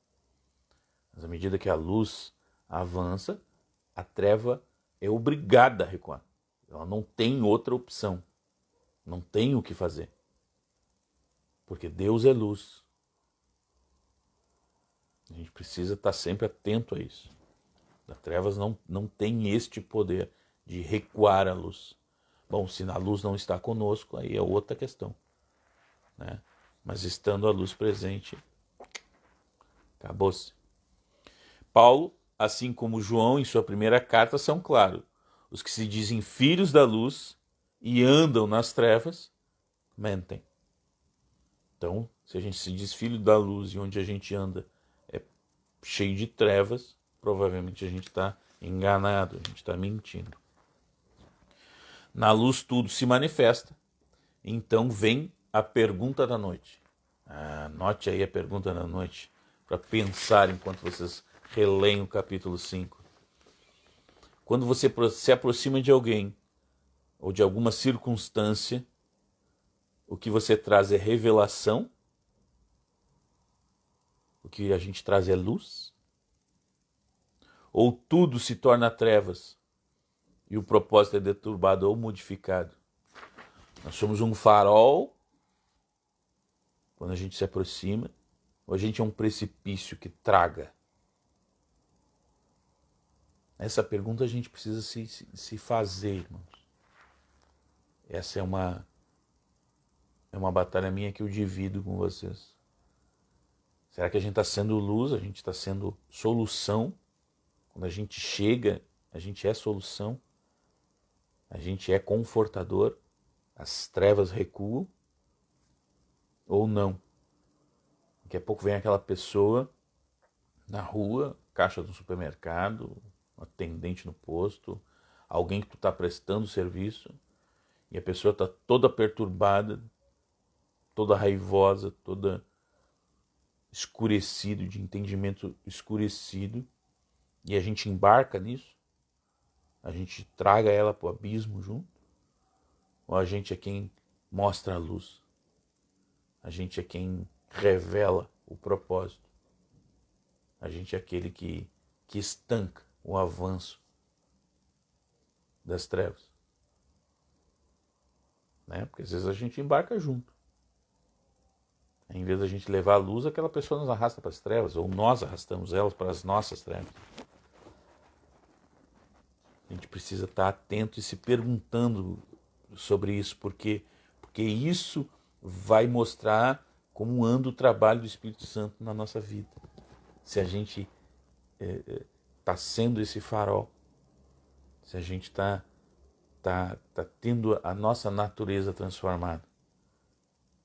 Mas à medida que a luz avança, a treva é obrigada a recuar. Ela não tem outra opção. Não tem o que fazer. Porque Deus é luz. A gente precisa estar sempre atento a isso. As trevas não tem este poder de recuar a luz. Bom, se a luz não está conosco, aí é outra questão, né? Mas estando a luz presente, acabou-se. Paulo, assim como João em sua primeira carta, são claros. Os que se dizem filhos da luz e andam nas trevas, mentem. Então, se a gente se diz filho da luz e onde a gente anda é cheio de trevas, provavelmente a gente está enganado, a gente está mentindo. Na luz tudo se manifesta, então vem a pergunta da noite. Anote aí a pergunta da noite para pensar enquanto vocês releem o capítulo 5. Quando você se aproxima de alguém ou de alguma circunstância, o que você traz é revelação? O que a gente traz é luz? Ou tudo se torna trevas e o propósito é deturbado ou modificado? Nós somos um farol quando a gente se aproxima, ou a gente é um precipício que traga? Essa pergunta a gente precisa se fazer, irmãos. Essa é uma batalha minha que eu divido com vocês. Será que a gente está sendo luz? A gente está sendo solução? Quando a gente chega, a gente é solução? A gente é confortador? As trevas recuam? Ou não? Daqui a pouco vem aquela pessoa na rua, caixa do supermercado, um atendente no posto, alguém que tu está prestando serviço, e a pessoa está toda perturbada, toda raivosa, toda escurecido, de entendimento escurecido, e a gente embarca nisso? A gente traga ela para o abismo junto? Ou a gente é quem mostra a luz? A gente é quem revela o propósito? A gente é aquele que estanca o avanço das trevas, né? Porque às vezes a gente embarca junto. Em vez da gente levar a luz, aquela pessoa nos arrasta para as trevas, ou nós arrastamos elas para as nossas trevas. A gente precisa estar atento e se perguntando sobre isso, porque isso vai mostrar como anda o trabalho do Espírito Santo na nossa vida. Se a gente está sendo esse farol, se a gente está tendo a nossa natureza transformada,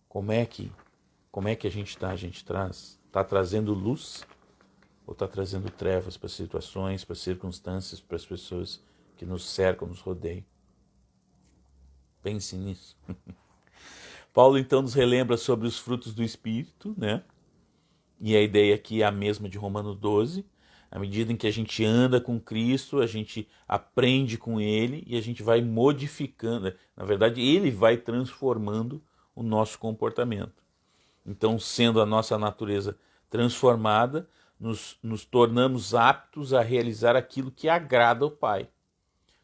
como é que a gente está? A gente está trazendo luz ou está trazendo trevas para as situações, para as circunstâncias, para as pessoas que nos cercam, nos rodeiam? Pense nisso. Paulo então nos relembra sobre os frutos do Espírito, né? E a ideia aqui é a mesma de Romanos 12. À medida em que a gente anda com Cristo, a gente aprende com Ele e a gente vai modificando. Na verdade, Ele vai transformando o nosso comportamento. Então, sendo a nossa natureza transformada, nos tornamos aptos a realizar aquilo que agrada ao Pai.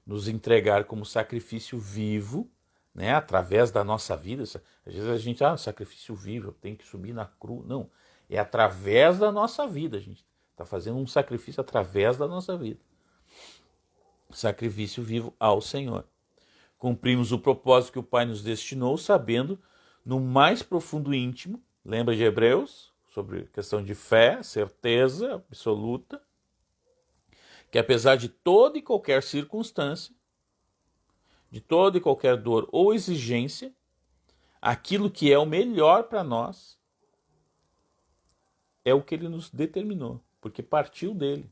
Nos entregar como sacrifício vivo, né, através da nossa vida. Às vezes a gente, sacrifício vivo, eu tenho que subir na cruz. Não, é através da nossa vida, a gente está fazendo um sacrifício através da nossa vida. Sacrifício vivo ao Senhor. Cumprimos o propósito que o Pai nos destinou, sabendo no mais profundo íntimo, lembra de Hebreus, sobre questão de fé, certeza absoluta, que apesar de toda e qualquer circunstância, de toda e qualquer dor ou exigência, aquilo que é o melhor para nós é o que Ele nos determinou, porque partiu dele.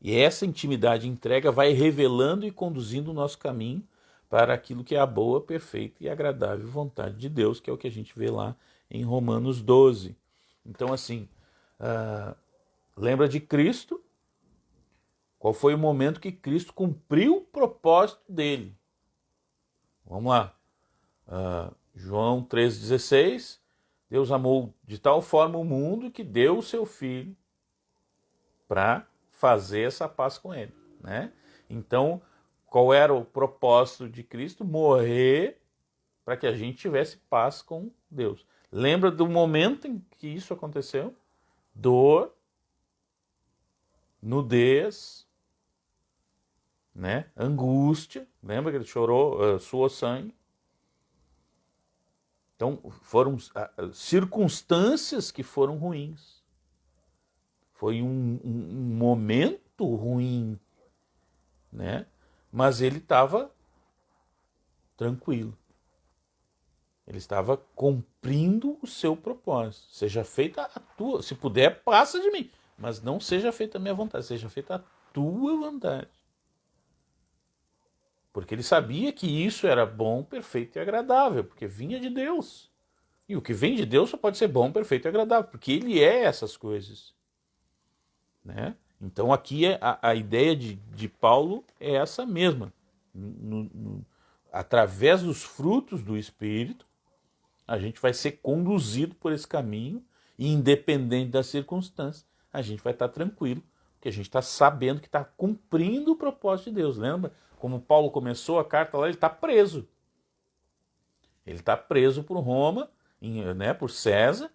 E essa intimidade e entrega vai revelando e conduzindo o nosso caminho para aquilo que é a boa, perfeita e agradável vontade de Deus, que é o que a gente vê lá em Romanos 12. Então, assim, lembra de Cristo? Qual foi o momento que Cristo cumpriu o propósito dele? Vamos lá. João 3,16. Deus amou de tal forma o mundo que deu o seu Filho para fazer essa paz com ele, né? Então, qual era o propósito de Cristo? Morrer para que a gente tivesse paz com Deus. Lembra do momento em que isso aconteceu? Dor, nudez, né? Angústia. Lembra que ele chorou, suou sangue? Então, foram circunstâncias que foram ruins. Foi um momento ruim, né? Mas ele estava tranquilo. Ele estava cumprindo o seu propósito. Seja feita a tua. Se puder, passa de mim. Mas não seja feita a minha vontade. Seja feita a tua vontade. Porque ele sabia que isso era bom, perfeito e agradável. Porque vinha de Deus. E o que vem de Deus só pode ser bom, perfeito e agradável. Porque ele é essas coisas. Né? Então aqui a ideia de Paulo é essa mesma. Através dos frutos do Espírito, a gente vai ser conduzido por esse caminho e independente das circunstâncias, a gente vai estar tranquilo, porque a gente está sabendo que está cumprindo o propósito de Deus. Lembra? Como Paulo começou a carta lá, ele está preso. Ele está preso por Roma, né, por César.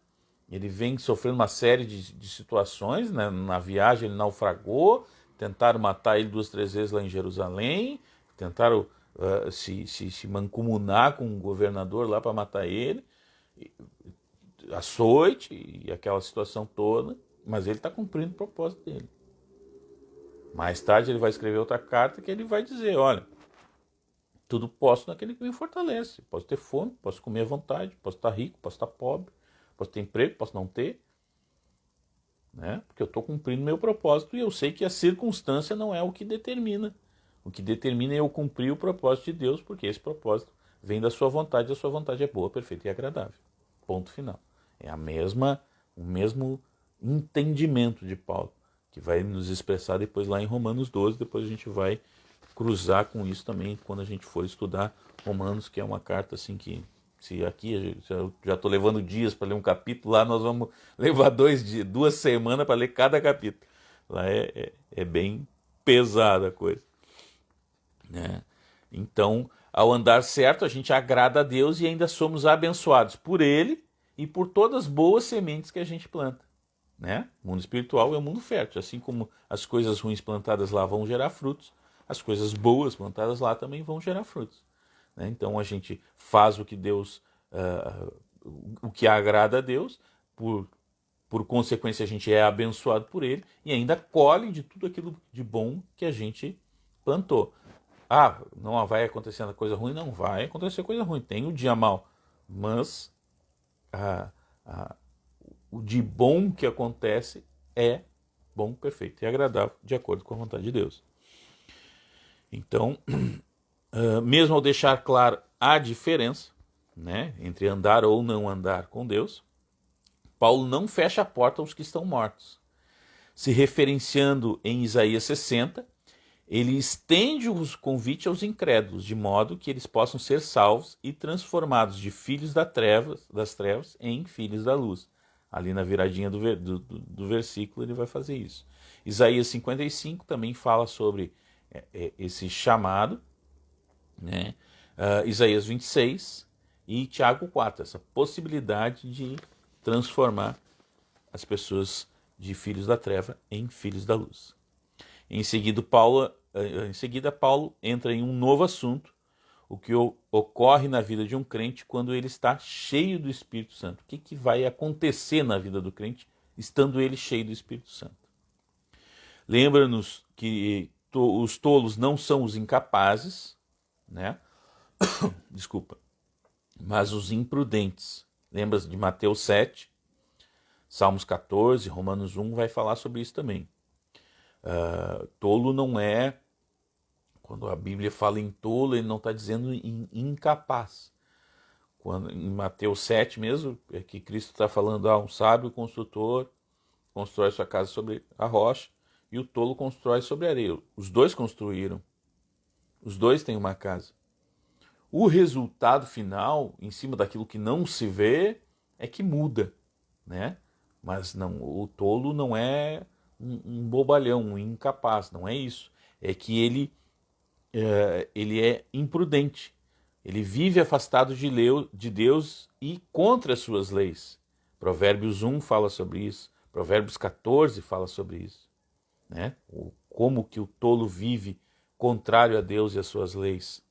Ele vem sofrendo uma série de situações, né? Na viagem ele naufragou, tentaram matar ele 2, 3 vezes lá em Jerusalém, tentaram se mancomunar com o governador lá para matar ele, açoite e aquela situação toda, mas ele está cumprindo o propósito dele. Mais tarde ele vai escrever outra carta que ele vai dizer, olha, tudo posso naquele que me fortalece. Posso ter fome, posso comer à vontade, posso estar rico, posso estar pobre, posso ter emprego, posso não ter, né? Porque eu estou cumprindo meu propósito e eu sei que a circunstância não é o que determina. O que determina é eu cumprir o propósito de Deus, porque esse propósito vem da sua vontade, e a sua vontade é boa, perfeita e agradável. Ponto final. É o mesmo entendimento de Paulo, que vai nos expressar depois lá em Romanos 12, depois a gente vai cruzar com isso também quando a gente for estudar Romanos, que é uma carta assim que, se aqui eu já estou levando dias para ler um capítulo, lá nós vamos levar 2 semanas para ler cada capítulo. Lá é bem pesada a coisa. Né? Então, ao andar certo, a gente agrada a Deus e ainda somos abençoados por Ele e por todas as boas sementes que a gente planta. Né? O mundo espiritual é um mundo fértil. Assim como as coisas ruins plantadas lá vão gerar frutos, as coisas boas plantadas lá também vão gerar frutos. Né? Então, a gente faz o que Deus, o que agrada a Deus, por consequência, a gente é abençoado por Ele e ainda colhe de tudo aquilo de bom que a gente plantou. Não vai acontecendo coisa ruim? Não vai acontecer coisa ruim. Tem o dia mal. Mas o de bom que acontece é bom, perfeito e agradável, de acordo com a vontade de Deus. Então, mesmo ao deixar claro a diferença, né, entre andar ou não andar com Deus, Paulo não fecha a porta aos que estão mortos. Se referenciando em Isaías 60, ele estende o convite aos incrédulos, de modo que eles possam ser salvos e transformados de filhos das trevas em filhos da luz. Ali na viradinha do versículo ele vai fazer isso. Isaías 55 também fala sobre esse chamado, né? Isaías 26 e Tiago 4, essa possibilidade de transformar as pessoas de filhos da treva em filhos da luz. Em seguida, Paulo entra em um novo assunto, o que ocorre na vida de um crente quando ele está cheio do Espírito Santo. O que vai acontecer na vida do crente estando ele cheio do Espírito Santo? Lembra-nos que os tolos não são os incapazes, né? Desculpa, mas os imprudentes. Lembra de Mateus 7, Salmos 14, Romanos 1 vai falar sobre isso também. Tolo não é, quando a Bíblia fala em tolo, ele não está dizendo em incapaz. Quando, em Mateus 7 mesmo, é que Cristo está falando, um sábio construtor constrói sua casa sobre a rocha e o tolo constrói sobre a areia. Os dois construíram. Os dois têm uma casa. O resultado final, em cima daquilo que não se vê, é que muda, né? Mas não, o tolo não é um bobalhão, um incapaz, não é isso. É que ele é imprudente. Ele vive afastado de Deus e contra as suas leis. Provérbios 1 fala sobre isso. Provérbios 14 fala sobre isso. Né? Como que o tolo vive contrário a Deus e às suas leis.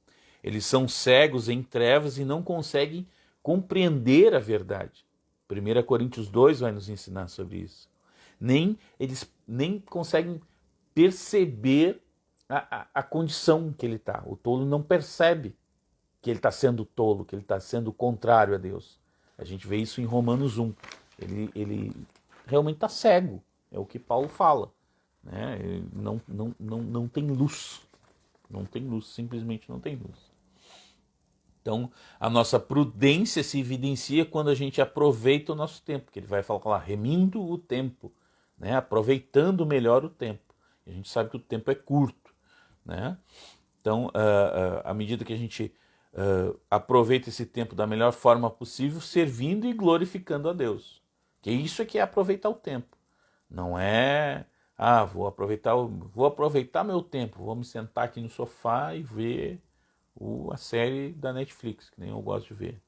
Eles são cegos em trevas e não conseguem compreender a verdade. 1 Coríntios 2 vai nos ensinar sobre isso. Eles nem conseguem perceber a condição que ele está. O tolo não percebe que ele está sendo tolo, que ele está sendo contrário a Deus. A gente vê isso em Romanos 1. Ele realmente está cego, é o que Paulo fala. Né? Ele não tem luz. Não tem luz, simplesmente não tem luz. Então, a nossa prudência se evidencia quando a gente aproveita o nosso tempo, que ele vai falar lá, remindo o tempo, né? Aproveitando melhor o tempo. A gente sabe que o tempo é curto, né? Então, à medida que a gente aproveita esse tempo da melhor forma possível, servindo e glorificando a Deus. Que isso é que é aproveitar o tempo. Não é, vou aproveitar meu tempo, vou me sentar aqui no sofá e ver a série da Netflix, que nem eu gosto de ver.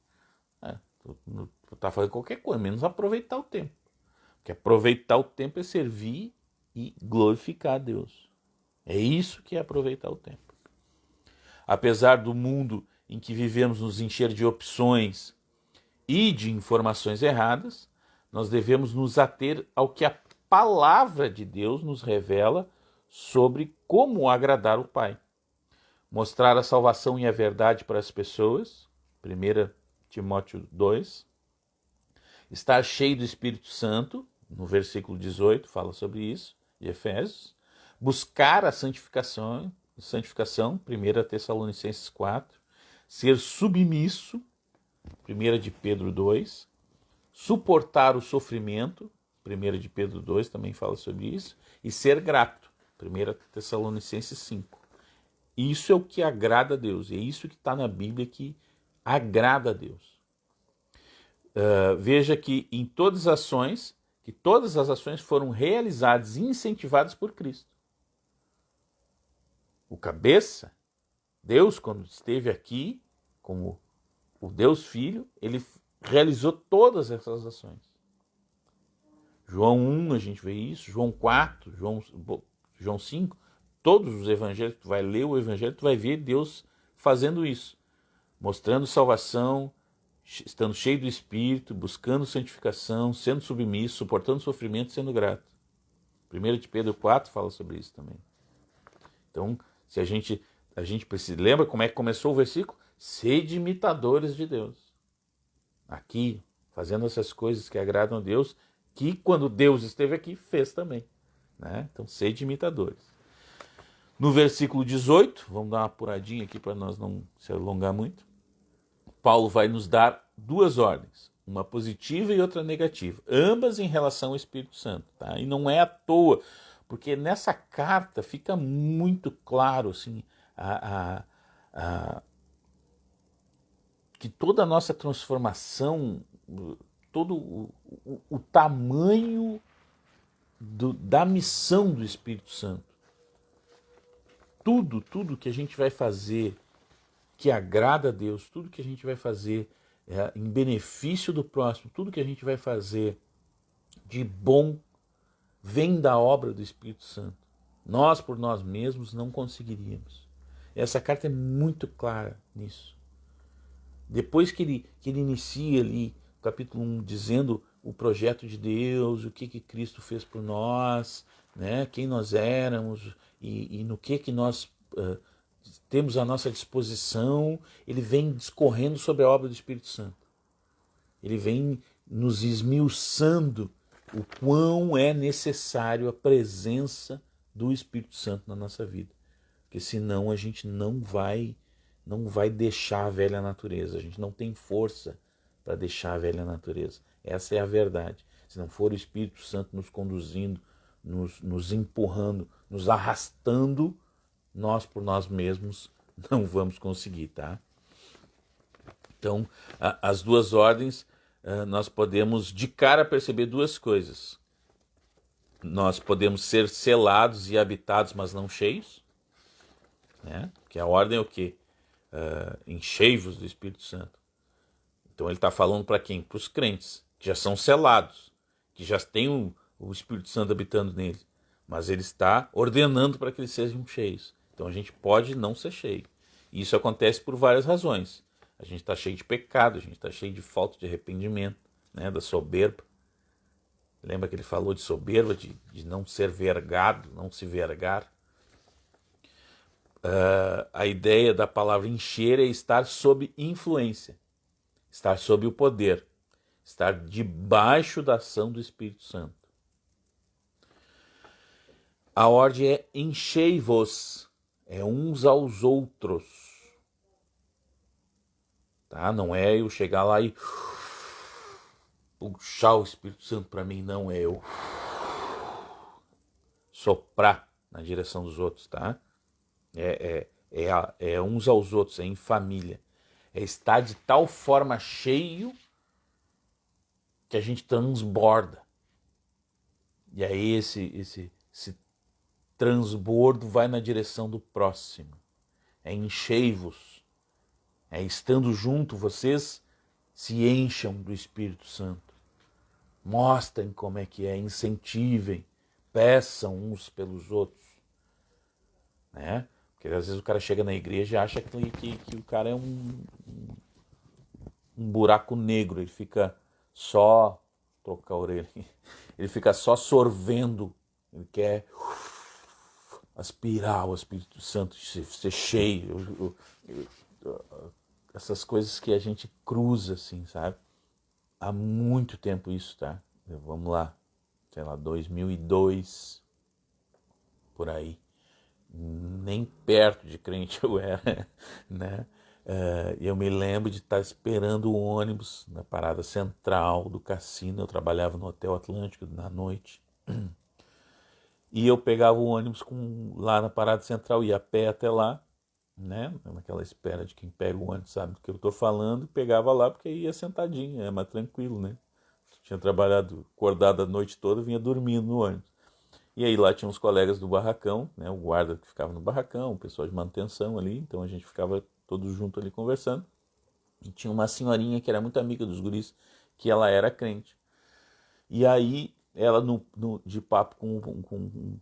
Tá fazendo qualquer coisa, menos aproveitar o tempo. Porque aproveitar o tempo é servir e glorificar a Deus. É isso que é aproveitar o tempo. Apesar do mundo em que vivemos nos encher de opções e de informações erradas, nós devemos nos ater ao que a palavra de Deus nos revela sobre como agradar o Pai. Mostrar a salvação e a verdade para as pessoas, 1 Timóteo 2. Estar cheio do Espírito Santo, no versículo 18 fala sobre isso, de Efésios. Buscar a santificação, 1 Tessalonicenses 4. Ser submisso, 1 de Pedro 2. Suportar o sofrimento, 1 de Pedro 2 também fala sobre isso. E ser grato, 1 Tessalonicenses 5. Isso é o que agrada a Deus, é isso que está na Bíblia que agrada a Deus. Veja que em todas as ações foram realizadas e incentivadas por Cristo. O cabeça, Deus, quando esteve aqui, como o Deus Filho, ele realizou todas essas ações. João 1, a gente vê isso, João 4, João 5, todos os evangelhos, tu vai ler o evangelho, tu vai ver Deus fazendo isso, mostrando salvação, estando cheio do Espírito, buscando santificação, sendo submisso, suportando sofrimento, sendo grato. 1 de Pedro 4 fala sobre isso também. Então, se a gente precisa, lembra como é que começou o versículo? Sede imitadores de Deus. Aqui, fazendo essas coisas que agradam a Deus, que quando Deus esteve aqui, fez também. Né? Então, sede imitadores. No versículo 18, vamos dar uma apuradinha aqui para nós não se alongar muito. Paulo vai nos dar duas ordens, uma positiva e outra negativa, ambas em relação ao Espírito Santo. Tá? E não é à toa, porque nessa carta fica muito claro assim, que toda a nossa transformação, todo o tamanho da missão do Espírito Santo. Tudo que a gente vai fazer que agrada a Deus, tudo que a gente vai fazer em benefício do próximo, tudo que a gente vai fazer de bom, vem da obra do Espírito Santo. Nós, por nós mesmos, não conseguiríamos. Essa carta é muito clara nisso. Depois que ele inicia ali, capítulo 1, dizendo o projeto de Deus, o que Cristo fez por nós, né, quem nós éramos e no que nós temos à nossa disposição, ele vem discorrendo sobre a obra do Espírito Santo. Ele vem nos esmiuçando o quão é necessário a presença do Espírito Santo na nossa vida. Porque senão a gente não vai deixar a velha natureza. A gente não tem força para deixar a velha natureza. Essa é a verdade. Se não for o Espírito Santo nos conduzindo, nos empurrando, nos arrastando, nós por nós mesmos não vamos conseguir, tá? Então, as duas ordens, nós podemos de cara perceber duas coisas. Nós podemos ser selados e habitados, mas não cheios, né? Porque a ordem é o quê? Enchei-vos do Espírito Santo. Então ele está falando para quem? Para os crentes, que já são selados, que já têm o Espírito Santo habitando neles. Mas ele está ordenando para que eles sejam cheios. Então a gente pode não ser cheio. E isso acontece por várias razões. A gente está cheio de pecado, a gente está cheio de falta de arrependimento, né, da soberba. Lembra que ele falou de soberba, de não ser vergado, não se vergar? A ideia da palavra encher é estar sob influência, estar sob o poder, estar debaixo da ação do Espírito Santo. A ordem é enchei-vos, é uns aos outros. Tá? Não é eu chegar lá e puxar o Espírito Santo para mim, não, é eu soprar na direção dos outros, tá? É uns aos outros, é em família. É estar de tal forma cheio que a gente transborda. E aí esse transbordo vai na direção do próximo. É enchei-vos. É estando junto, vocês se encham do Espírito Santo. Mostrem como é que é, incentivem, peçam uns pelos outros. Né? Porque às vezes o cara chega na igreja e acha que o cara é um buraco negro, ele fica só, trocar a orelha, ele fica só sorvendo, ele quer aspirar o Espírito Santo, ser cheio, essas coisas que a gente cruza assim, sabe? Há muito tempo isso, tá? Vamos lá, sei lá, 2002, por aí. Nem perto de crente eu era, né? Eu me lembro de estar esperando o ônibus na parada central do cassino. Eu trabalhava no Hotel Atlântico na noite. E eu pegava o ônibus lá na parada central, ia a pé até lá, né? Naquela espera de quem pega o ônibus sabe do que eu estou falando, pegava lá porque ia sentadinho, é mais tranquilo, né? Tinha trabalhado, acordado a noite toda, vinha dormindo no ônibus. E aí lá tinha uns colegas do barracão, né? O guarda que ficava no barracão, o pessoal de manutenção ali, então a gente ficava todos juntos ali conversando. E tinha uma senhorinha que era muito amiga dos guris, que ela era crente. E aí ela, de papo com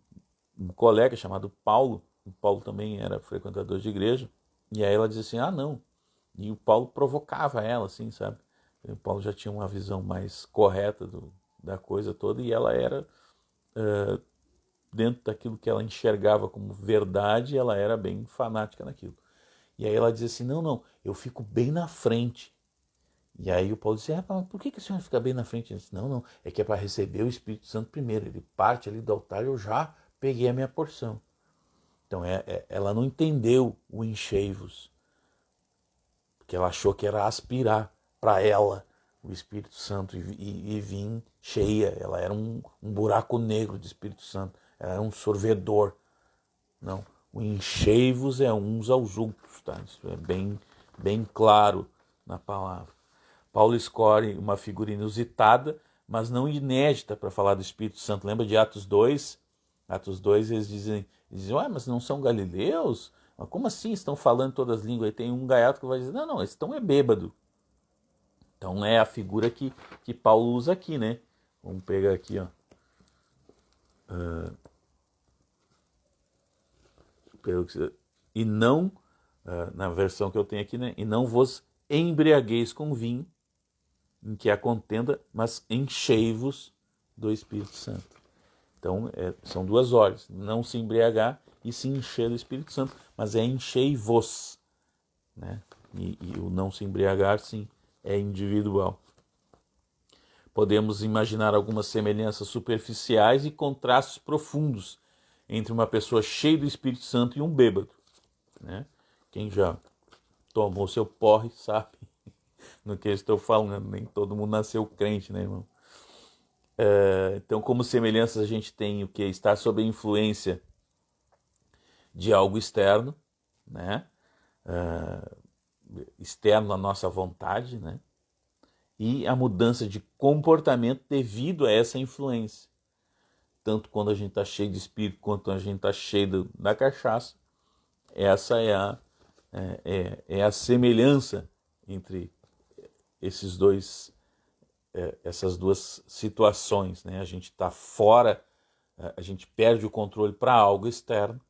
um colega chamado Paulo, o Paulo também era frequentador de igreja, e aí ela dizia assim, não. E o Paulo provocava ela, assim, sabe? E o Paulo já tinha uma visão mais correta da coisa toda, e ela era... dentro daquilo que ela enxergava como verdade, ela era bem fanática naquilo. E aí ela dizia assim, não, eu fico bem na frente. E aí o Paulo dizia, mas por que a senhora fica bem na frente? Ele disse, não, é que é para receber o Espírito Santo primeiro. Ele parte ali do altar e eu já peguei a minha porção. Então ela não entendeu o enchei-vos, porque ela achou que era aspirar para ela o Espírito Santo e vir cheia. Ela era um buraco negro de Espírito Santo. Ela era um sorvedor. Não, o enchei-vos é uns aos outros, tá? Isso é bem claro na palavra. Paulo escolhe uma figura inusitada, mas não inédita para falar do Espírito Santo. Lembra de Atos 2? Atos 2 eles dizem, mas não são galileus? Mas como assim estão falando todas as línguas? Aí tem um gaiato que vai dizer, não, eles estão bêbado. Então é a figura que Paulo usa aqui, né? Vamos pegar aqui, ó. E não, na versão que eu tenho aqui, né? E não vos embriagueis com vinho, em que há contenda, mas enchei-vos do Espírito Santo. Então, são duas ordens. Não se embriagar e se encher do Espírito Santo, mas é enchei-vos, né? E o não se embriagar, sim, é individual. Podemos imaginar algumas semelhanças superficiais e contrastes profundos entre uma pessoa cheia do Espírito Santo e um bêbado, né? Quem já tomou seu porre sabe no que eu estou falando. Nem todo mundo nasceu crente, né, irmão? Então, como semelhanças, a gente tem o que? Estar sob a influência de algo externo, né? externo à nossa vontade, né? E a mudança de comportamento devido a essa influência. Tanto quando a gente está cheio de espírito, quanto a gente está cheio da cachaça. Essa é a semelhança entre esses dois, essas duas situações, né? A gente está fora, a gente perde o controle para algo externo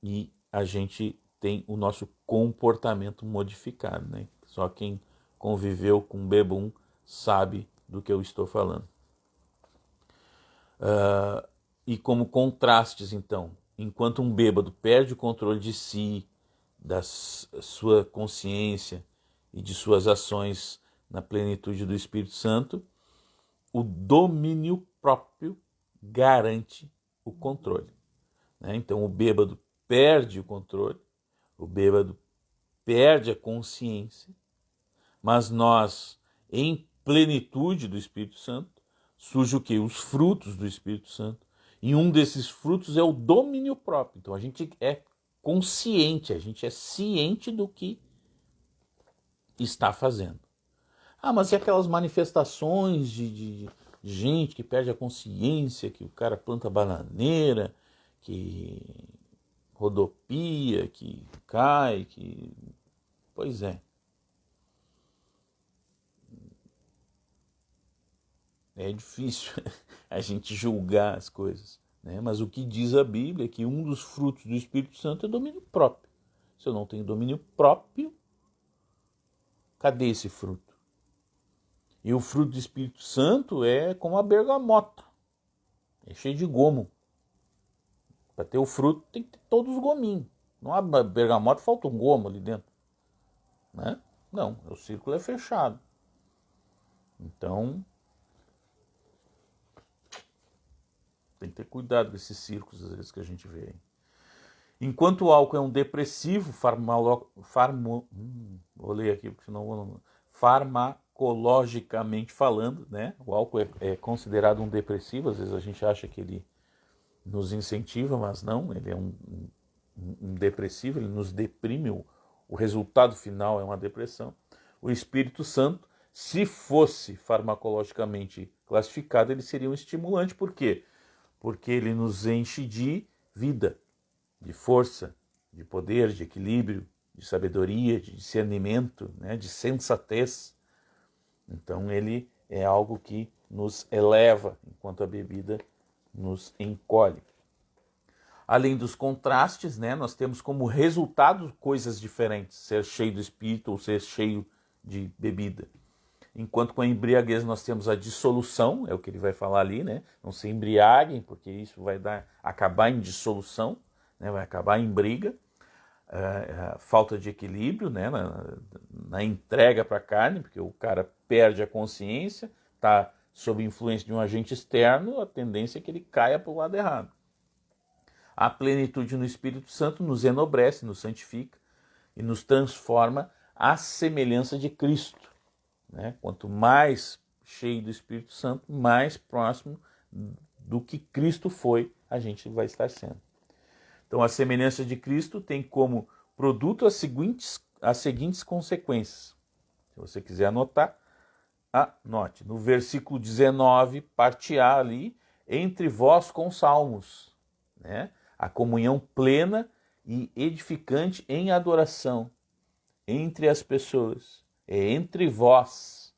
e a gente tem o nosso comportamento modificado, né? Só quem conviveu com bebum sabe do que eu estou falando. E como contrastes, então, enquanto um bêbado perde o controle de si, da sua consciência e de suas ações na plenitude do Espírito Santo, o domínio próprio garante o controle, né? Então o bêbado perde o controle, o bêbado perde a consciência, mas nós, em plenitude do Espírito Santo, surge o quê? Os frutos do Espírito Santo. E um desses frutos é o domínio próprio. Então a gente é consciente, a gente é ciente do que está fazendo. Ah, mas e aquelas manifestações de gente que perde a consciência, que o cara planta bananeira, que rodopia, que cai, que... Pois é. É difícil a gente julgar as coisas, né? Mas o que diz a Bíblia é que um dos frutos do Espírito Santo é domínio próprio. Se eu não tenho domínio próprio, cadê esse fruto? E o fruto do Espírito Santo é como a bergamota, é cheio de gomo. Para ter o fruto tem que ter todos os gominhos. Não há bergamota, falta um gomo ali dentro, né? Não, o círculo é fechado. Então tem que ter cuidado com esses círculos às vezes que a gente vê aí. Enquanto o álcool é um depressivo, vou ler aqui porque senão farmacologicamente falando, né? O álcool é considerado um depressivo, às vezes a gente acha que ele nos incentiva, mas não, ele é um depressivo, ele nos deprime, o resultado final é uma depressão. O Espírito Santo, se fosse farmacologicamente classificado, ele seria um estimulante, por quê? Porque ele nos enche de vida, de força, de poder, de equilíbrio, de sabedoria, de discernimento, né, de sensatez. Então ele é algo que nos eleva, enquanto a bebida nos encolhe. Além dos contrastes, né, nós temos como resultado coisas diferentes, ser cheio do Espírito ou ser cheio de bebida. Enquanto com a embriaguez nós temos a dissolução, é o que ele vai falar ali, né? Não se embriaguem, porque isso vai acabar em dissolução, né? Vai acabar em briga, falta de equilíbrio, né? Na entrega para a carne, porque o cara perde a consciência, está sob influência de um agente externo, a tendência é que ele caia para o lado errado. A plenitude no Espírito Santo nos enobrece, nos santifica e nos transforma à semelhança de Cristo, né? Quanto mais cheio do Espírito Santo, mais próximo do que Cristo foi, a gente vai estar sendo. Então, a semelhança de Cristo tem como produto as seguintes consequências. Se você quiser anotar, anote. No versículo 19, parte A ali, entre vós com salmos, né? A comunhão plena e edificante em adoração entre as pessoas. É entre vós,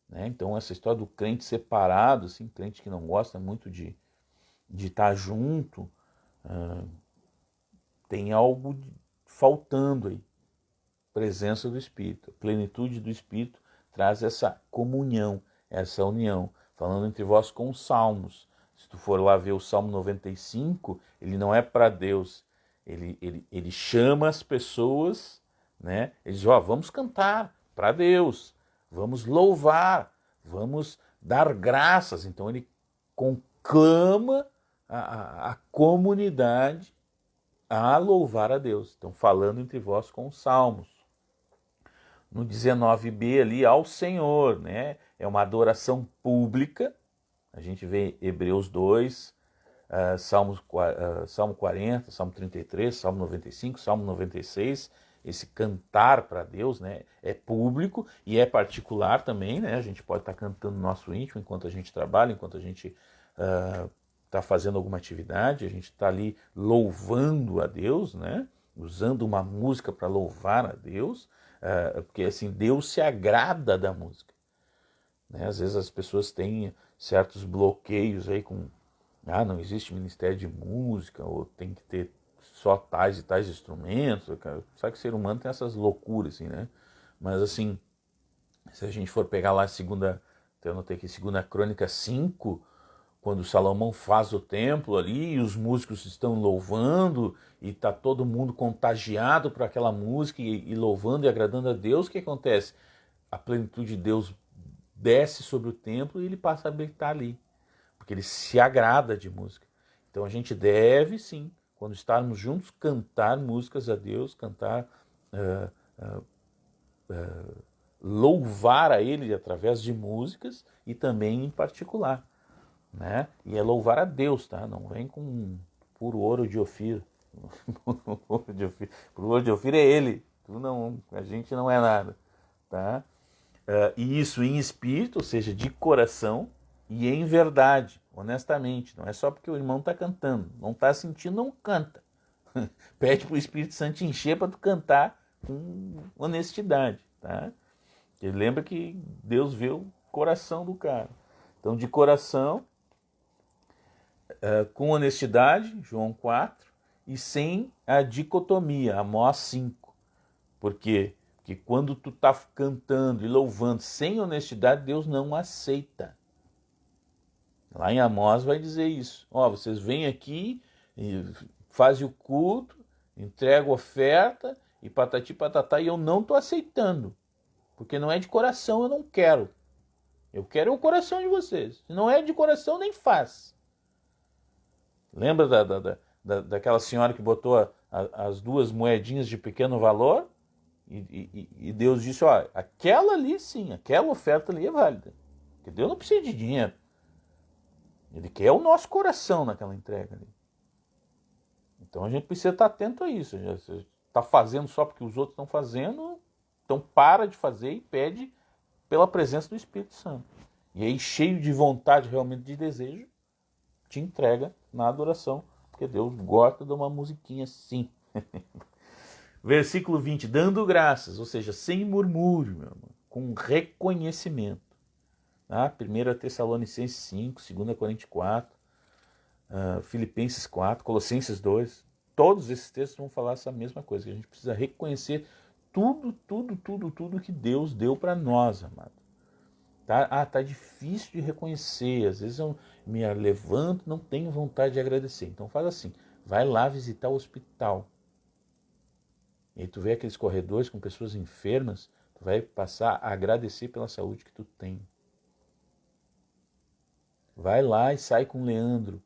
né? Então essa história do crente separado, assim, crente que não gosta muito de estar junto, tem algo faltando aí. Presença do Espírito, a plenitude do Espírito traz essa comunhão, essa união, falando entre vós com os salmos. Se tu for lá ver o Salmo 95, ele não é para Deus, ele chama as pessoas, né? Ele diz, vamos cantar para Deus, vamos louvar, vamos dar graças. Então ele conclama a comunidade a louvar a Deus. Então falando entre vós com os salmos. No 19b ali, ao Senhor, né? É uma adoração pública. A gente vê Hebreus 2, Salmo 40, Salmo 33, Salmo 95, Salmo 96. esse cantar para Deus, né? É público e é particular também, né? A gente pode estar cantando no nosso íntimo enquanto a gente trabalha, enquanto a gente está fazendo alguma atividade, a gente está ali louvando a Deus, né? Usando uma música para louvar a Deus, porque assim, Deus se agrada da música, né? Às vezes as pessoas têm certos bloqueios aí com, não existe ministério de música, ou tem que ter só tais e tais instrumentos, cara. Sabe que o ser humano tem essas loucuras, assim, né? Mas assim, se a gente for pegar lá eu anotei aqui, segunda Crônica 5, quando Salomão faz o templo ali, e os músicos estão louvando, e está todo mundo contagiado por aquela música, e louvando e agradando a Deus, o que acontece? A plenitude de Deus desce sobre o templo e ele passa a habitar ali, porque ele se agrada de música. Então a gente deve, sim, quando estarmos juntos, cantar músicas a Deus, cantar, louvar a Ele através de músicas e também em particular, né? E é louvar a Deus, tá? Não vem com puro ouro de Ofir. Puro ouro de Ofir é Ele. A gente não é nada, tá? E isso em espírito, ou seja, de coração e em verdade, honestamente. Não é só porque o irmão está cantando. Não está sentindo, não canta. Pede para o Espírito Santo te encher para tu cantar com honestidade, tá? Ele lembra que Deus vê o coração do cara. Então, de coração, com honestidade, João 4, e sem a dicotomia, Amós 5. Por quê? Porque quando tu tá cantando e louvando sem honestidade, Deus não aceita. Lá em Amós vai dizer isso. Vocês vêm aqui, e fazem o culto, entregam oferta e patati patatá, e eu não estou aceitando. Porque não é de coração, eu não quero. Eu quero o coração de vocês. Se não é de coração, nem faz. Lembra daquela senhora que botou as duas moedinhas de pequeno valor? E Deus disse, aquela ali sim, aquela oferta ali é válida. Porque Deus não precisa de dinheiro. Ele quer o nosso coração naquela entrega ali. Então a gente precisa estar atento a isso. Você está fazendo só porque os outros estão fazendo, então para de fazer e pede pela presença do Espírito Santo. E aí, cheio de vontade, realmente de desejo, te entrega na adoração, porque Deus gosta de uma musiquinha assim. Versículo 20, dando graças, ou seja, sem murmúrio, meu irmão, com reconhecimento. 1 Tessalonicenses 5, 2 Coríntios 4, Filipenses 4, Colossenses 2, todos esses textos vão falar essa mesma coisa, que a gente precisa reconhecer tudo que Deus deu para nós, amado. Tá difícil de reconhecer, às vezes eu me levanto, não tenho vontade de agradecer. Então faz assim, vai lá visitar o hospital. E aí tu vê aqueles corredores com pessoas enfermas, tu vai passar a agradecer pela saúde que tu tem. Vai lá e sai com o Leandro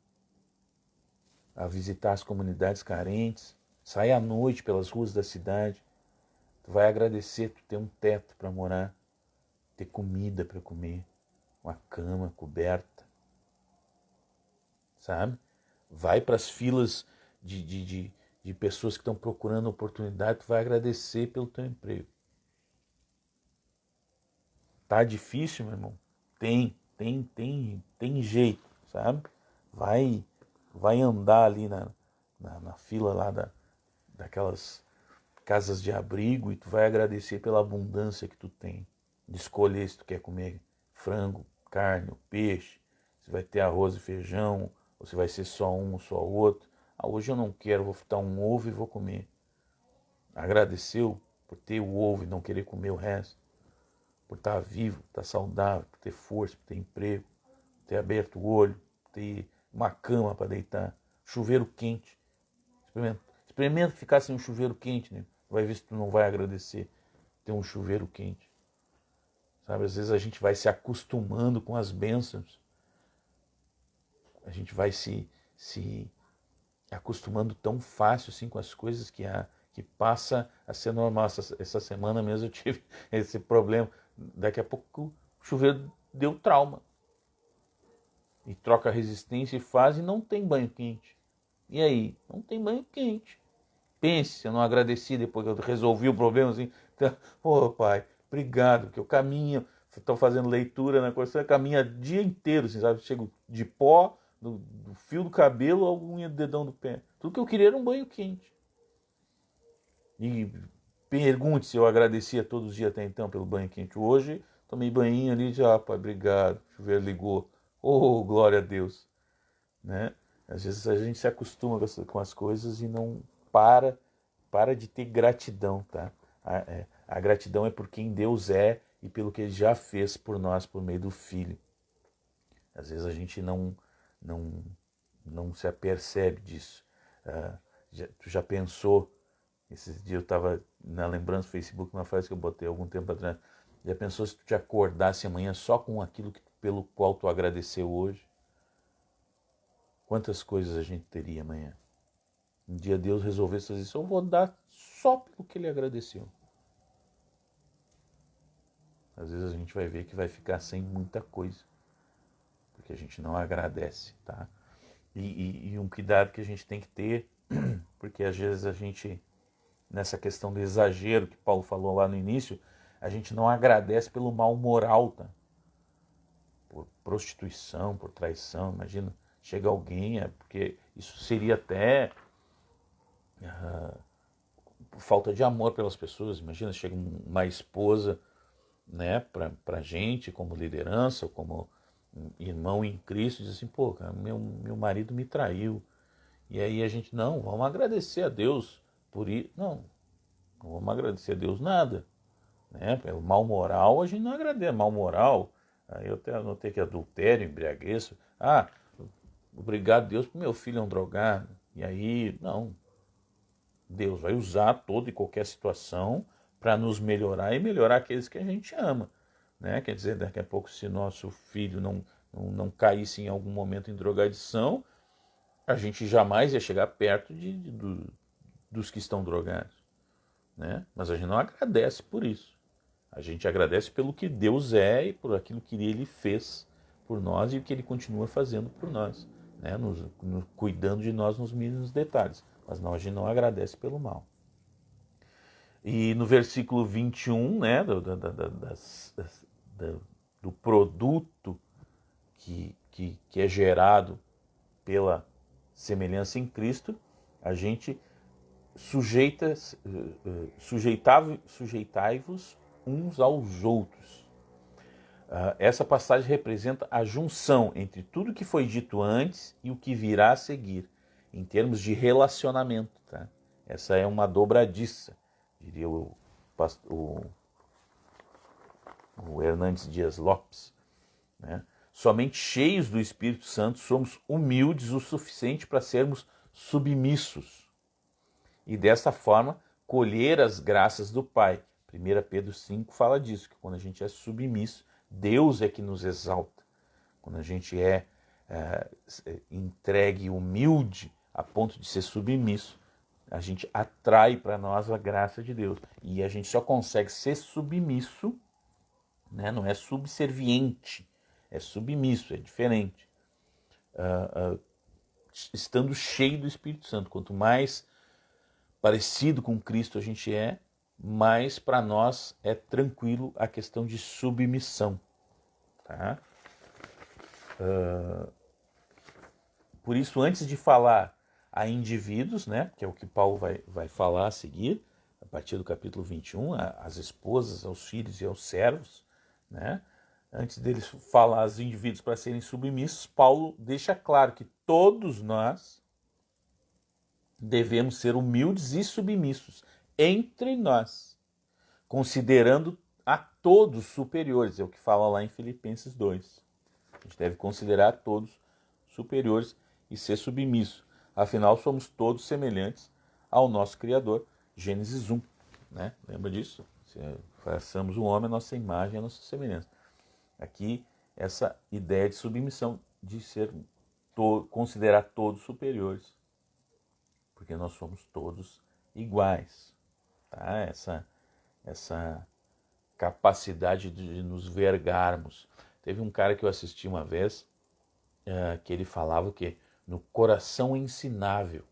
a visitar as comunidades carentes. Sai à noite pelas ruas da cidade. Tu vai agradecer tu ter um teto para morar, ter comida para comer, uma cama coberta, sabe? Vai para as filas de pessoas que estão procurando oportunidade, tu vai agradecer pelo teu emprego. Tá difícil, meu irmão? Tem jeito, sabe? Vai andar ali na fila lá daquelas casas de abrigo e tu vai agradecer pela abundância que tu tem. De escolher se tu quer comer frango, carne, peixe, se vai ter arroz e feijão, ou se vai ser só um ou só outro. Hoje eu não quero, vou fritar um ovo e vou comer. Agradeceu por ter o ovo e não querer comer o resto. Por estar vivo, por estar saudável, por ter força, por ter emprego, por ter aberto o olho, por ter uma cama para deitar, chuveiro quente. Experimenta ficar sem um chuveiro quente, né? Vai ver se tu não vai agradecer ter um chuveiro quente. Sabe, às vezes a gente vai se acostumando com as bênçãos. A gente vai se acostumando tão fácil assim com as coisas que passa a ser normal. Essa semana mesmo eu tive esse problema. Daqui a pouco o chuveiro deu trauma. E troca a resistência e faz e não tem banho quente. E aí? Não tem banho quente. Pense, eu não agradeci depois que eu resolvi o problema, assim. Então, pô, pai, obrigado, porque eu caminho, estou fazendo leitura na coisa, caminha o dia inteiro, assim, sabe? Chego de pó, do fio do cabelo ao unha do dedão do pé. Tudo que eu queria era um banho quente. E pergunte se eu agradecia todos os dias até então pelo banho quente. Hoje, tomei banho ali, já, pai, obrigado, o chuveiro ligou. Oh, glória a Deus, né? Às vezes a gente se acostuma com as coisas e não para de ter gratidão, tá? A gratidão é por quem Deus é e pelo que Ele já fez por nós por meio do Filho. Às vezes a gente não, não se apercebe disso. Tu já pensou, esses dias eu estava na lembrança do Facebook, uma frase que eu botei algum tempo atrás, já pensou se tu te acordasse amanhã só com aquilo pelo qual tu agradeceu hoje? Quantas coisas a gente teria amanhã? Um dia Deus resolvesse fazer isso, eu vou dar só pelo que Ele agradeceu. Às vezes a gente vai ver que vai ficar sem muita coisa, porque a gente não agradece, tá? E um cuidado que a gente tem que ter, porque às vezes a gente, nessa questão do exagero que Paulo falou lá no início, a gente não agradece pelo mal moral, tá? Por prostituição, por traição, imagina, chega alguém, porque isso seria até por falta de amor pelas pessoas. Imagina, chega uma esposa, né, pra gente, como liderança, ou como irmão em Cristo, diz assim, pô, cara, meu marido me traiu. E aí a gente, não, vamos agradecer a Deus por isso. Não vamos agradecer a Deus nada. Né? Pelo mal moral, a gente não agradece. Mal moral, aí eu até anotei que adultério, embriaguez. Obrigado Deus porque meu filho é um drogado. E aí, não. Deus vai usar toda e qualquer situação para nos melhorar e melhorar aqueles que a gente ama. Né? Quer dizer, daqui a pouco, se nosso filho não caísse em algum momento em drogadição, a gente jamais ia chegar perto dos que estão drogados. Né? Mas a gente não agradece por isso. A gente agradece pelo que Deus é e por aquilo que Ele fez por nós e o que Ele continua fazendo por nós, né? Cuidando de nós nos mínimos detalhes. Mas não, a gente não agradece pelo mal. E no versículo 21, né, do produto que é gerado pela semelhança em Cristo, a gente sujeitai-vos uns aos outros. Essa passagem representa a junção entre tudo que foi dito antes e o que virá a seguir, em termos de relacionamento. Tá? Essa é uma dobradiça, diria o Hernandes Dias Lopes. Né? Somente cheios do Espírito Santo somos humildes o suficiente para sermos submissos. E dessa forma, colher as graças do Pai. 1 Pedro 5 fala disso, que quando a gente é submisso, Deus é que nos exalta. Quando a gente é entregue e humilde a ponto de ser submisso, a gente atrai para nós a graça de Deus. E a gente só consegue ser submisso, né? Não é subserviente, é submisso, é diferente. Estando cheio do Espírito Santo. Quanto mais parecido com Cristo a gente é, mais para nós é tranquilo a questão de submissão. Tá? Por isso, antes de falar a indivíduos, né, que é o que Paulo vai falar a seguir, a partir do capítulo 21, as esposas, aos filhos e aos servos, né, antes deles falar aos indivíduos para serem submissos, Paulo deixa claro que todos nós devemos ser humildes e submissos entre nós, considerando a todos superiores, é o que fala lá em Filipenses 2. A gente deve considerar a todos superiores e ser submisso. Afinal, somos todos semelhantes ao nosso Criador. Gênesis 1. Né? Lembra disso? Façamos o homem a nossa imagem, a nossa semelhança. Aqui, essa ideia de submissão, de considerar todos superiores, porque nós somos todos iguais. Tá? Essa capacidade de nos vergarmos. Teve um cara que eu assisti uma vez, que ele falava o quê? No coração ensinável.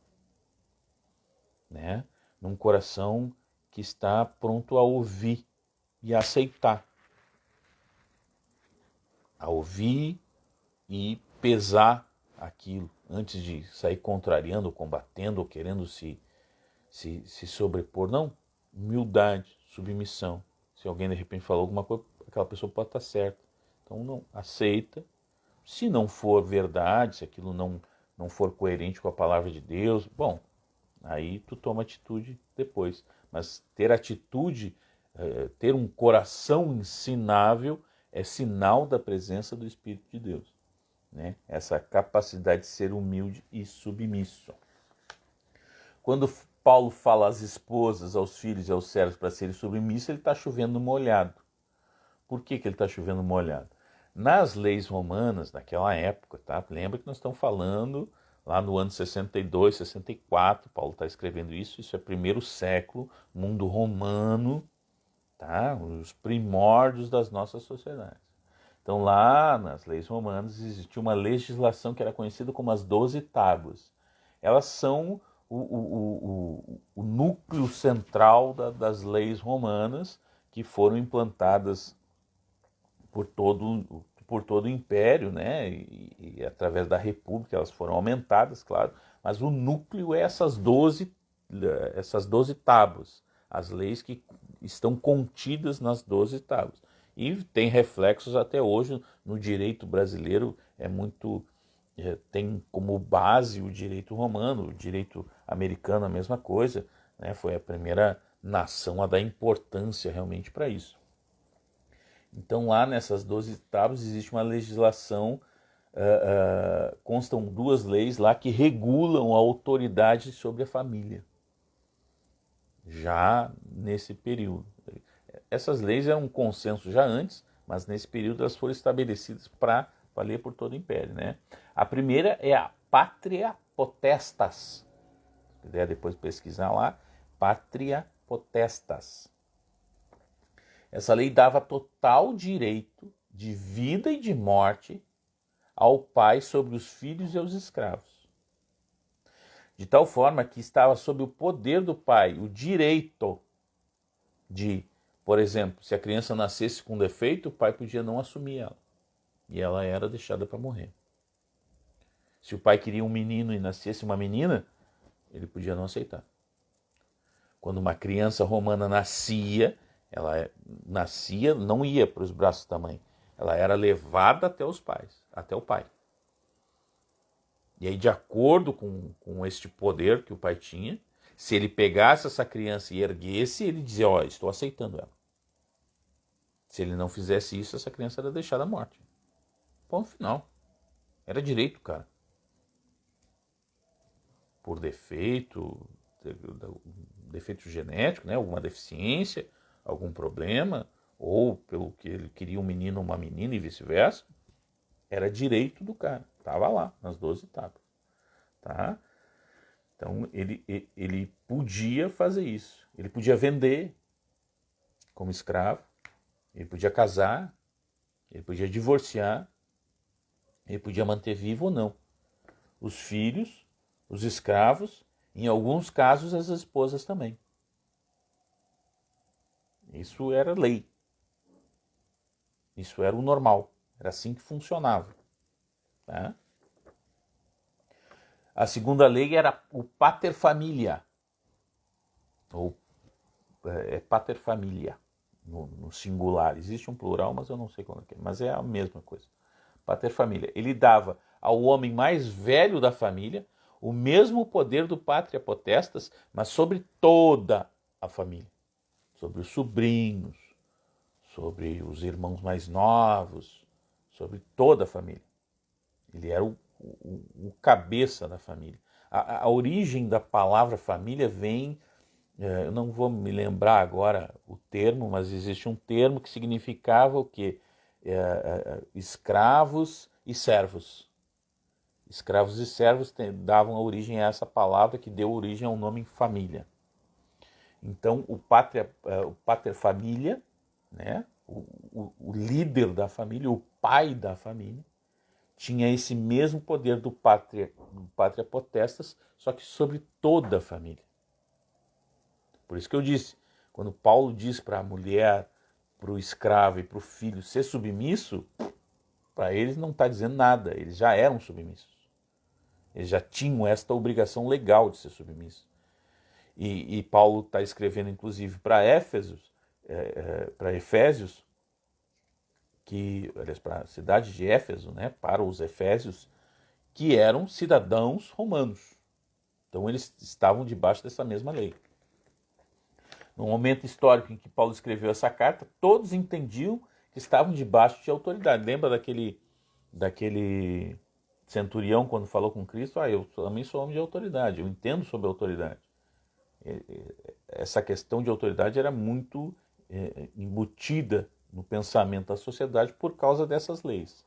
Né? num coração que está pronto a ouvir e a aceitar. A ouvir e pesar aquilo antes de sair contrariando, combatendo ou querendo se sobrepor. Não, humildade, submissão. Se alguém de repente falou alguma coisa, aquela pessoa pode estar certa. Então não, aceita. Se não for verdade, se aquilo não for coerente com a palavra de Deus, bom, aí tu toma atitude depois. Mas ter atitude, ter um coração ensinável é sinal da presença do Espírito de Deus. Né? Essa capacidade de ser humilde e submisso. Quando Paulo fala às esposas, aos filhos e aos servos para serem submissos, ele está chovendo molhado. Por que ele está chovendo molhado? Nas leis romanas, naquela época, tá? Lembra que nós estamos falando lá no ano 62, 64, Paulo está escrevendo isso é primeiro século, mundo romano, tá? Os primórdios das nossas sociedades. Então lá nas leis romanas existia uma legislação que era conhecida como as 12 tábuas. Elas são o núcleo central das leis romanas que foram implantadas por todo o império, né? E através da república elas foram aumentadas, claro, mas o núcleo é essas 12 tábuas, as leis que estão contidas nas 12 tábuas. E tem reflexos até hoje no direito brasileiro, tem como base o direito romano, o direito americano a mesma coisa, né? Foi a primeira nação a dar importância realmente para isso. Então lá nessas 12 tábuas existe uma legislação, constam 2 leis lá que regulam a autoridade sobre a família, já nesse período. Essas leis eram um consenso já antes, mas nesse período elas foram estabelecidas para valer por todo o império. Né? A primeira é a Pátria Potestas. Se quiser depois pesquisar lá, Pátria Potestas. Essa lei dava total direito de vida e de morte ao pai sobre os filhos e os escravos. De tal forma que estava sob o poder do pai o direito de, por exemplo, se a criança nascesse com defeito, o pai podia não assumir ela. E ela era deixada para morrer. Se o pai queria um menino e nascesse uma menina, ele podia não aceitar. Quando uma criança romana nascia, ela nascia, não ia para os braços da mãe. Ela era levada até os pais, até o pai. E aí, de acordo com este poder que o pai tinha, se ele pegasse essa criança e erguesse, ele dizia, estou aceitando ela. Se ele não fizesse isso, essa criança era deixada à morte. Ponto final. Era direito, cara. Por defeito genético, né? Alguma deficiência, algum problema, ou pelo que ele queria um menino ou uma menina e vice-versa, era direito do cara. Estava lá, nas 12 tábuas. Tá? Então, ele podia fazer isso. Ele podia vender como escravo, ele podia casar, ele podia divorciar, ele podia manter vivo ou não os filhos, os escravos, em alguns casos as esposas também. Isso era lei. Isso era o normal. Era assim que funcionava. Tá? A segunda lei era o pater familia. Ou pater familia, no singular. Existe um plural, mas eu não sei qual é. Mas é a mesma coisa. Pater familia. Ele dava ao homem mais velho da família o mesmo poder do pátria potestas, mas sobre toda a família. Sobre os sobrinhos, sobre os irmãos mais novos, sobre toda a família. Ele era o cabeça da família. A origem da palavra família vem, eu não vou me lembrar agora o termo, mas existe um termo que significava o quê? Escravos e servos. Escravos e servos davam origem a essa palavra que deu origem ao nome família. Então, o pater família, né? O líder da família, o pai da família, tinha esse mesmo poder do pátria potestas, só que sobre toda a família. Por isso que eu disse, quando Paulo diz para a mulher, para o escravo e para o filho ser submisso, para eles não está dizendo nada, eles já eram submissos. Eles já tinham esta obrigação legal de ser submissos. E Paulo está escrevendo, inclusive, para Efésios, aliás, para a cidade de Éfeso, né, para os efésios, que eram cidadãos romanos. Então eles estavam debaixo dessa mesma lei. No momento histórico em que Paulo escreveu essa carta, todos entendiam que estavam debaixo de autoridade. Lembra daquele centurião quando falou com Cristo? Eu também sou homem de autoridade, eu entendo sobre autoridade. Essa questão de autoridade era muito embutida no pensamento da sociedade por causa dessas leis.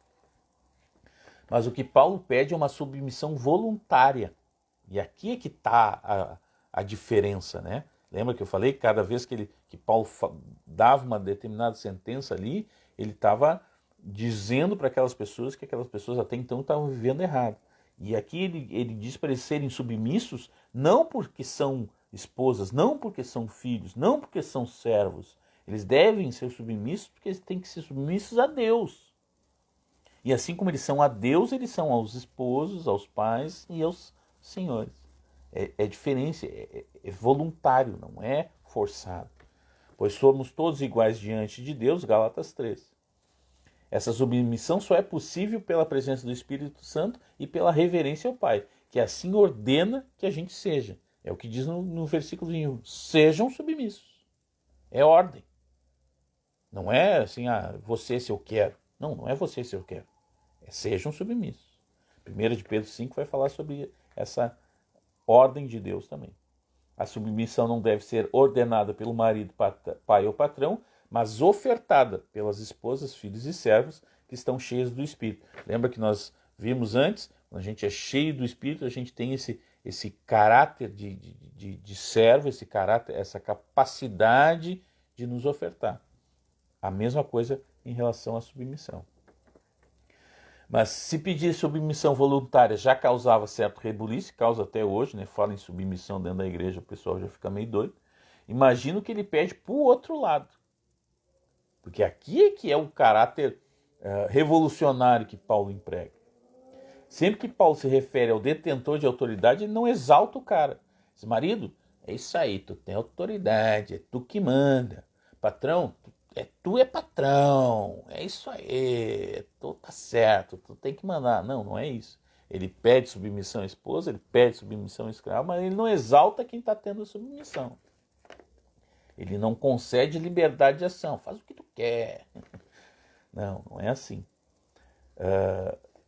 Mas o que Paulo pede é uma submissão voluntária. E aqui é que está a diferença, né? Lembra que eu falei que cada vez que Paulo dava uma determinada sentença ali, ele estava dizendo para aquelas pessoas que aquelas pessoas até então estavam vivendo errado. E aqui ele diz para eles serem submissos, não porque são esposas, não porque são filhos, não porque são servos. Eles devem ser submissos porque eles têm que ser submissos a Deus. E assim como eles são a Deus, eles são aos esposos, aos pais e aos senhores. É diferente, é voluntário, não é forçado. Pois somos todos iguais diante de Deus, Gálatas 3. Essa submissão só é possível pela presença do Espírito Santo e pela reverência ao Pai, que assim ordena que a gente seja. É o que diz no versículo 1. Sejam submissos. É ordem. Não é assim, você se eu quero. Não, não é você se eu quero. Sejam submissos. 1 de Pedro 5 vai falar sobre essa ordem de Deus também. A submissão não deve ser ordenada pelo marido, pai ou patrão, mas ofertada pelas esposas, filhos e servos que estão cheios do Espírito. Lembra que nós vimos antes? Quando a gente é cheio do Espírito, a gente tem esse caráter de servo, esse caráter, essa capacidade de nos ofertar. A mesma coisa em relação à submissão. Mas se pedir submissão voluntária já causava certo rebuliço, causa até hoje, né? Fala em submissão dentro da igreja, o pessoal já fica meio doido. Imagina o que ele pede para o outro lado. Porque aqui é que é o caráter revolucionário que Paulo emprega. Sempre que Paulo se refere ao detentor de autoridade, ele não exalta o cara. Diz, marido, é isso aí, tu tem autoridade, é tu que manda. Patrão, tu é patrão, é isso aí, tu tá certo, tu tem que mandar. Não, não é isso. Ele pede submissão à esposa, ele pede submissão ao escravo, mas ele não exalta quem está tendo a submissão. Ele não concede liberdade de ação, faz o que tu quer. Não, não é assim.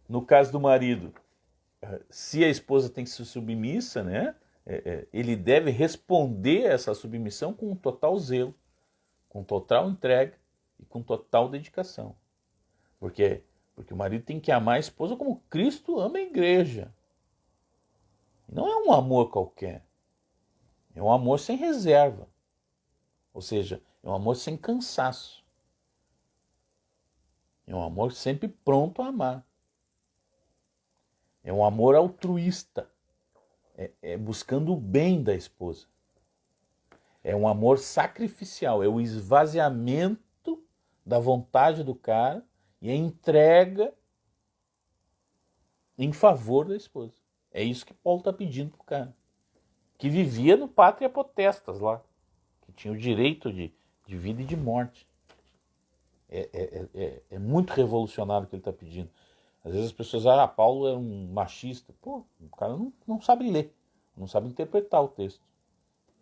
No caso do marido, se a esposa tem que ser submissa, né, ele deve responder a essa submissão com total zelo, com total entrega e com total dedicação. Porque o marido tem que amar a esposa como Cristo ama a igreja. Não é um amor qualquer. É um amor sem reserva. Ou seja, é um amor sem cansaço. É um amor sempre pronto a amar. É um amor altruísta. É buscando o bem da esposa. É um amor sacrificial. É o esvaziamento da vontade do cara e a entrega em favor da esposa. É isso que Paulo está pedindo para o cara. Que vivia no pátria potestas lá. Que tinha o direito de vida e de morte. É muito revolucionário o que ele está pedindo. Às vezes as pessoas dizem, Paulo é um machista. Pô, o cara não sabe ler, não sabe interpretar o texto.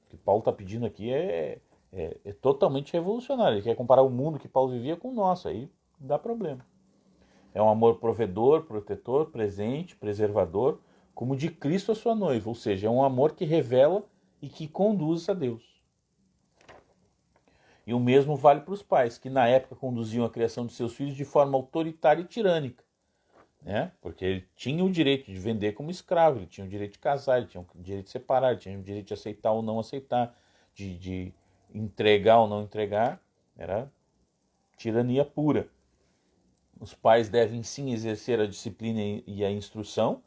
O que Paulo está pedindo aqui é totalmente revolucionário. Ele quer comparar o mundo que Paulo vivia com o nosso, aí dá problema. É um amor provedor, protetor, presente, preservador, como de Cristo a sua noiva. Ou seja, é um amor que revela e que conduz a Deus. E o mesmo vale para os pais, que na época conduziam a criação de seus filhos de forma autoritária e tirânica. Né? Porque ele tinha o direito de vender como escravo, ele tinha o direito de casar, ele tinha o direito de separar, ele tinha o direito de aceitar ou não aceitar, de entregar ou não entregar. Era tirania pura. Os pais devem sim exercer a disciplina e a instrução,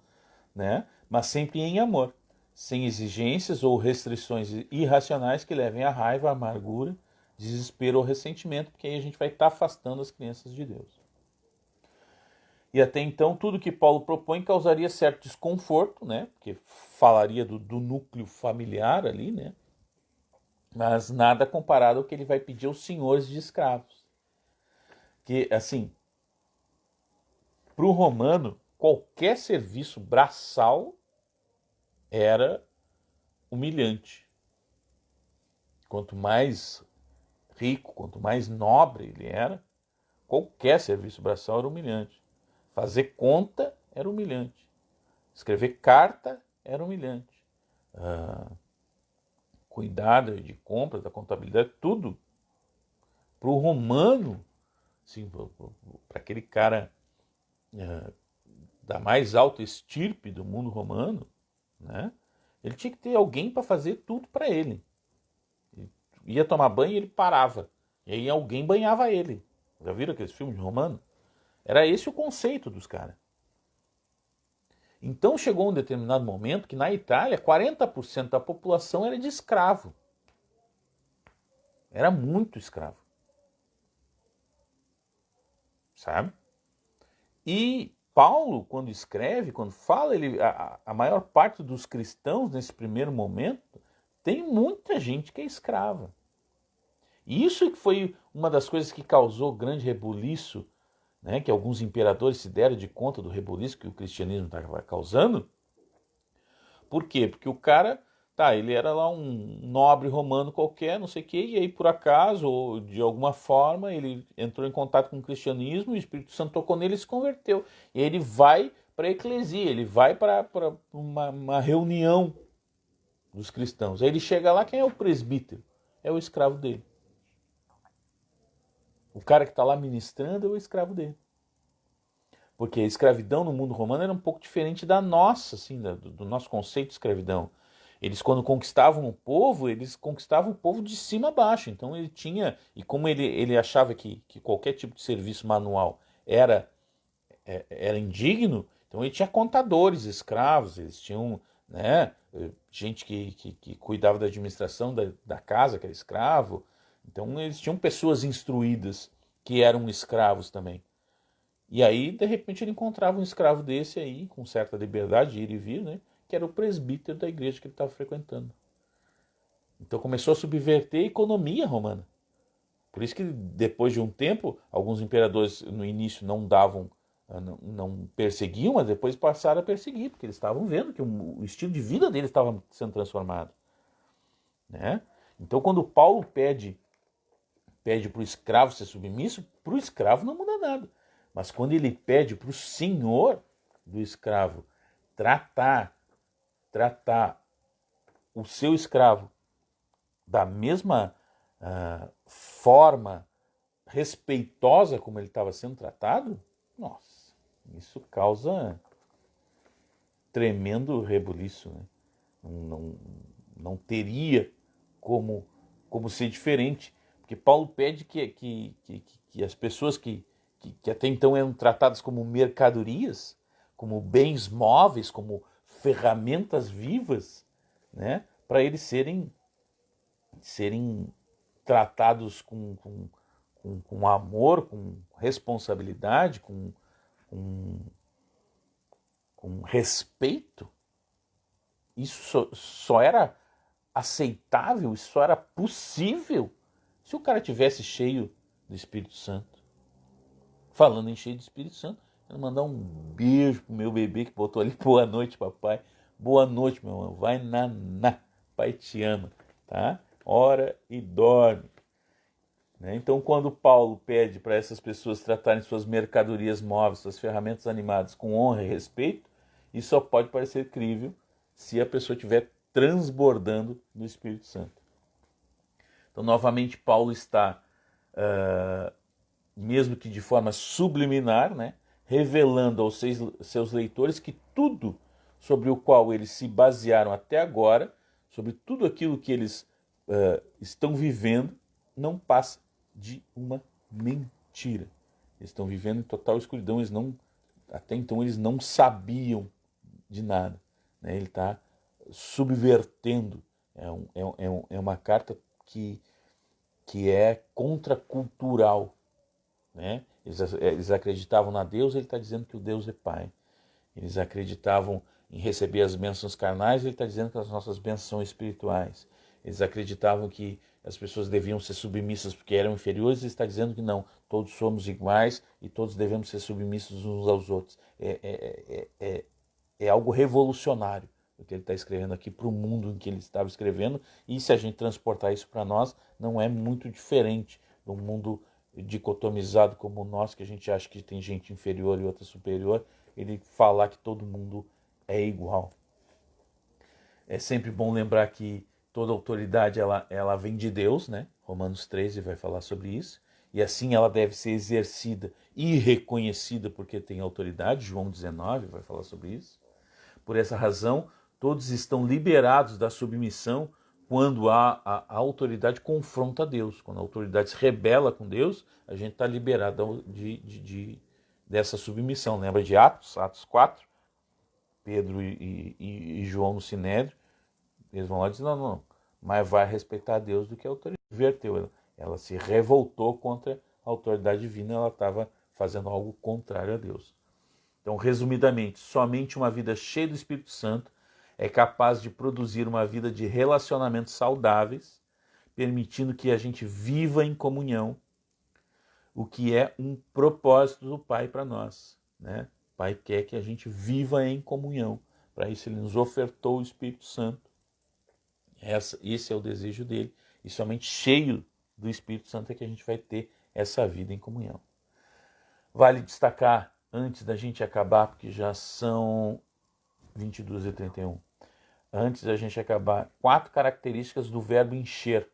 né? Mas sempre em amor. sem exigências ou restrições irracionais que levem à raiva, à amargura, desespero ou ressentimento, porque aí a gente vai estar afastando as crianças de Deus. E até então, tudo que Paulo propõe causaria certo desconforto, né? Porque falaria do núcleo familiar ali, né? Mas nada comparado ao que ele vai pedir aos senhores de escravos. Que, assim, para o romano, qualquer serviço braçal era humilhante. Quanto mais rico, quanto mais nobre ele era, qualquer serviço braçal era humilhante. Fazer conta era humilhante. Escrever carta era humilhante. Cuidar de compras, da contabilidade, tudo. Para o romano, assim, para aquele cara da mais alta estirpe do mundo romano, né? Ele tinha que ter alguém para fazer tudo para ele. Ia tomar banho e ele parava. E aí alguém banhava ele. Já viram aqueles filmes de romano? Era esse o conceito dos caras. Então chegou um determinado momento que na Itália 40% da população era de escravo. Era muito escravo. Sabe? E Paulo, quando escreve, quando fala, a maior parte dos cristãos nesse primeiro momento tem muita gente que é escrava. E isso que foi uma das coisas que causou grande rebuliço, né, que alguns imperadores se deram de conta do rebuliço que o cristianismo estava causando. Por quê? Porque o cara, ele era lá um nobre romano qualquer, não sei o quê, e aí por acaso, ou de alguma forma, ele entrou em contato com o cristianismo, o Espírito Santo tocou nele e se converteu. E aí ele vai para a eclesia, ele vai para uma reunião dos cristãos. Aí ele chega lá, quem é o presbítero? É o escravo dele. O cara que está lá ministrando é o escravo dele. Porque a escravidão no mundo romano era um pouco diferente da nossa, assim, do nosso conceito de escravidão. Eles, quando conquistavam o povo, eles conquistavam o povo de cima a baixo. Então ele tinha, e como ele achava que qualquer tipo de serviço manual era indigno, então ele tinha contadores, escravos, eles tinham, né, gente que cuidava da administração da casa, que era escravo. Então eles tinham pessoas instruídas que eram escravos também. E aí, de repente, ele encontrava um escravo desse aí, com certa liberdade de ir e vir, né? Que era o presbítero da igreja que ele estava frequentando. Então começou a subverter a economia romana. Por isso que depois de um tempo, alguns imperadores no início não davam, não perseguiam, mas depois passaram a perseguir, porque eles estavam vendo que o estilo de vida deles estava sendo transformado. Né? Então quando Paulo pede para o escravo ser submisso, para o escravo não muda nada. Mas quando ele pede para o senhor do escravo tratar o seu escravo da mesma forma respeitosa como ele estava sendo tratado, nossa, isso causa tremendo rebuliço. Né? Não teria como ser diferente. Porque Paulo pede que as pessoas que até então eram tratadas como mercadorias, como bens móveis, como ferramentas vivas, né, para eles serem tratados com amor, com responsabilidade, com respeito. Isso só era aceitável, isso só era possível se o cara tivesse cheio do Espírito Santo. Falando em cheio do Espírito Santo, quero mandar um beijo pro meu bebê que botou ali, boa noite, papai. Boa noite, meu irmão. Vai naná. Pai te ama, tá? Ora e dorme. Né? Então, quando Paulo pede para essas pessoas tratarem suas mercadorias móveis, suas ferramentas animadas com honra e respeito, isso só pode parecer crível se a pessoa estiver transbordando do Espírito Santo. Então, novamente, Paulo está, mesmo que de forma subliminar, né, revelando aos seus leitores que tudo sobre o qual eles se basearam até agora, sobre tudo aquilo que eles estão vivendo, não passa de uma mentira. Eles estão vivendo em total escuridão, até então eles não sabiam de nada. Né? Ele está subvertendo. É uma carta que é contracultural, né? Eles acreditavam na Deus, ele está dizendo que o Deus é Pai. Eles acreditavam em receber as bênçãos carnais, ele está dizendo que as nossas bênçãos são espirituais. Eles acreditavam que as pessoas deviam ser submissas porque eram inferiores, ele está dizendo que não, todos somos iguais e todos devemos ser submissos uns aos outros. É algo revolucionário o que ele está escrevendo aqui para o mundo em que ele estava escrevendo, e se a gente transportar isso para nós, não é muito diferente do mundo dicotomizado como o nosso, que a gente acha que tem gente inferior e outra superior, ele falar que todo mundo é igual. É sempre bom lembrar que toda autoridade ela vem de Deus, né? Romanos 13 vai falar sobre isso, e assim ela deve ser exercida e reconhecida porque tem autoridade, João 19 vai falar sobre isso. Por essa razão, todos estão liberados da submissão quando a autoridade confronta Deus. Quando a autoridade se rebela com Deus, a gente está liberado dessa submissão. Lembra de Atos 4? Pedro e João no Sinédrio, eles vão lá e dizem, não, mas vai respeitar Deus do que a autoridade. Inverteu, ela se revoltou contra a autoridade divina, ela estava fazendo algo contrário a Deus. Então, resumidamente, somente uma vida cheia do Espírito Santo é capaz de produzir uma vida de relacionamentos saudáveis, permitindo que a gente viva em comunhão, o que é um propósito do Pai para nós, né? O Pai quer que a gente viva em comunhão. Para isso ele nos ofertou o Espírito Santo. Esse é o desejo dele. E somente cheio do Espírito Santo é que a gente vai ter essa vida em comunhão. Vale destacar, antes da gente acabar, porque já são 22h31, antes da gente acabar, 4 características do verbo encher,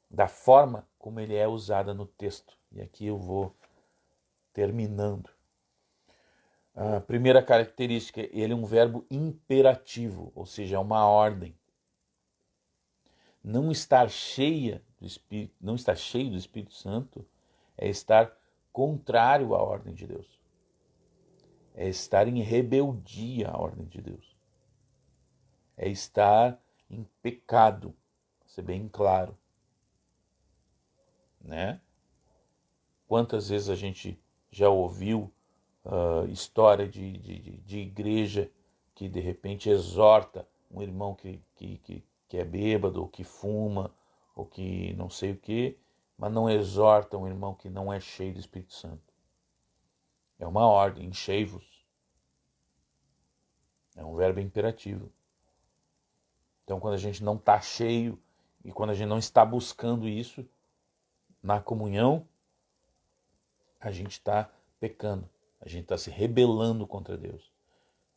da forma como ele é usado no texto. E aqui eu vou terminando. A primeira característica, ele é um verbo imperativo, ou seja, é uma ordem. Não estar cheio do Espírito Santo é estar contrário à ordem de Deus. É estar em rebeldia à ordem de Deus. É estar em pecado, para ser bem claro, né? Quantas vezes a gente já ouviu história de igreja que de repente exorta um irmão que é bêbado, ou que fuma, ou que não sei o que, mas não exorta um irmão que não é cheio do Espírito Santo. É uma ordem, enchei-vos. É um verbo imperativo. Então, quando a gente não está cheio e quando a gente não está buscando isso na comunhão, a gente está pecando, a gente está se rebelando contra Deus.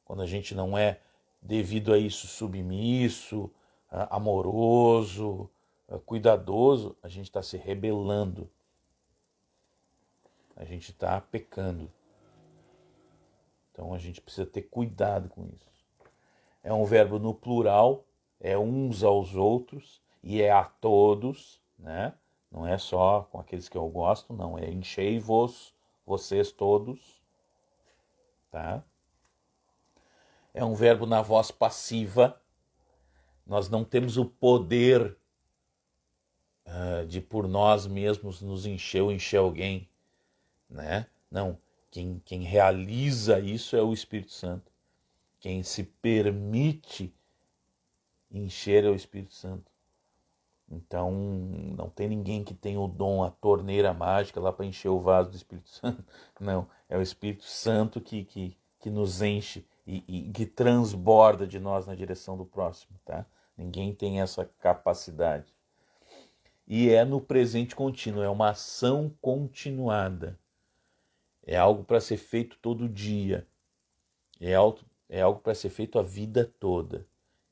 Quando a gente não é, devido a isso, submisso, amoroso, cuidadoso, a gente está se rebelando. A gente está pecando. Então a gente precisa ter cuidado com isso. É um verbo no plural, é uns aos outros e é a todos, né? Não é só com aqueles que eu gosto, não. É enchei-vos, vocês todos, tá? É um verbo na voz passiva. Nós não temos o poder de por nós mesmos nos encher ou encher alguém, né? Não. Quem realiza isso é o Espírito Santo. Quem se permite encher é o Espírito Santo. Então, não tem ninguém que tenha o dom, a torneira mágica lá para encher o vaso do Espírito Santo. Não, é o Espírito Santo que nos enche e que transborda de nós na direção do próximo, tá? Ninguém tem essa capacidade. E é no presente contínuo, é uma ação continuada. É algo para ser feito todo dia. É algo para ser feito a vida toda.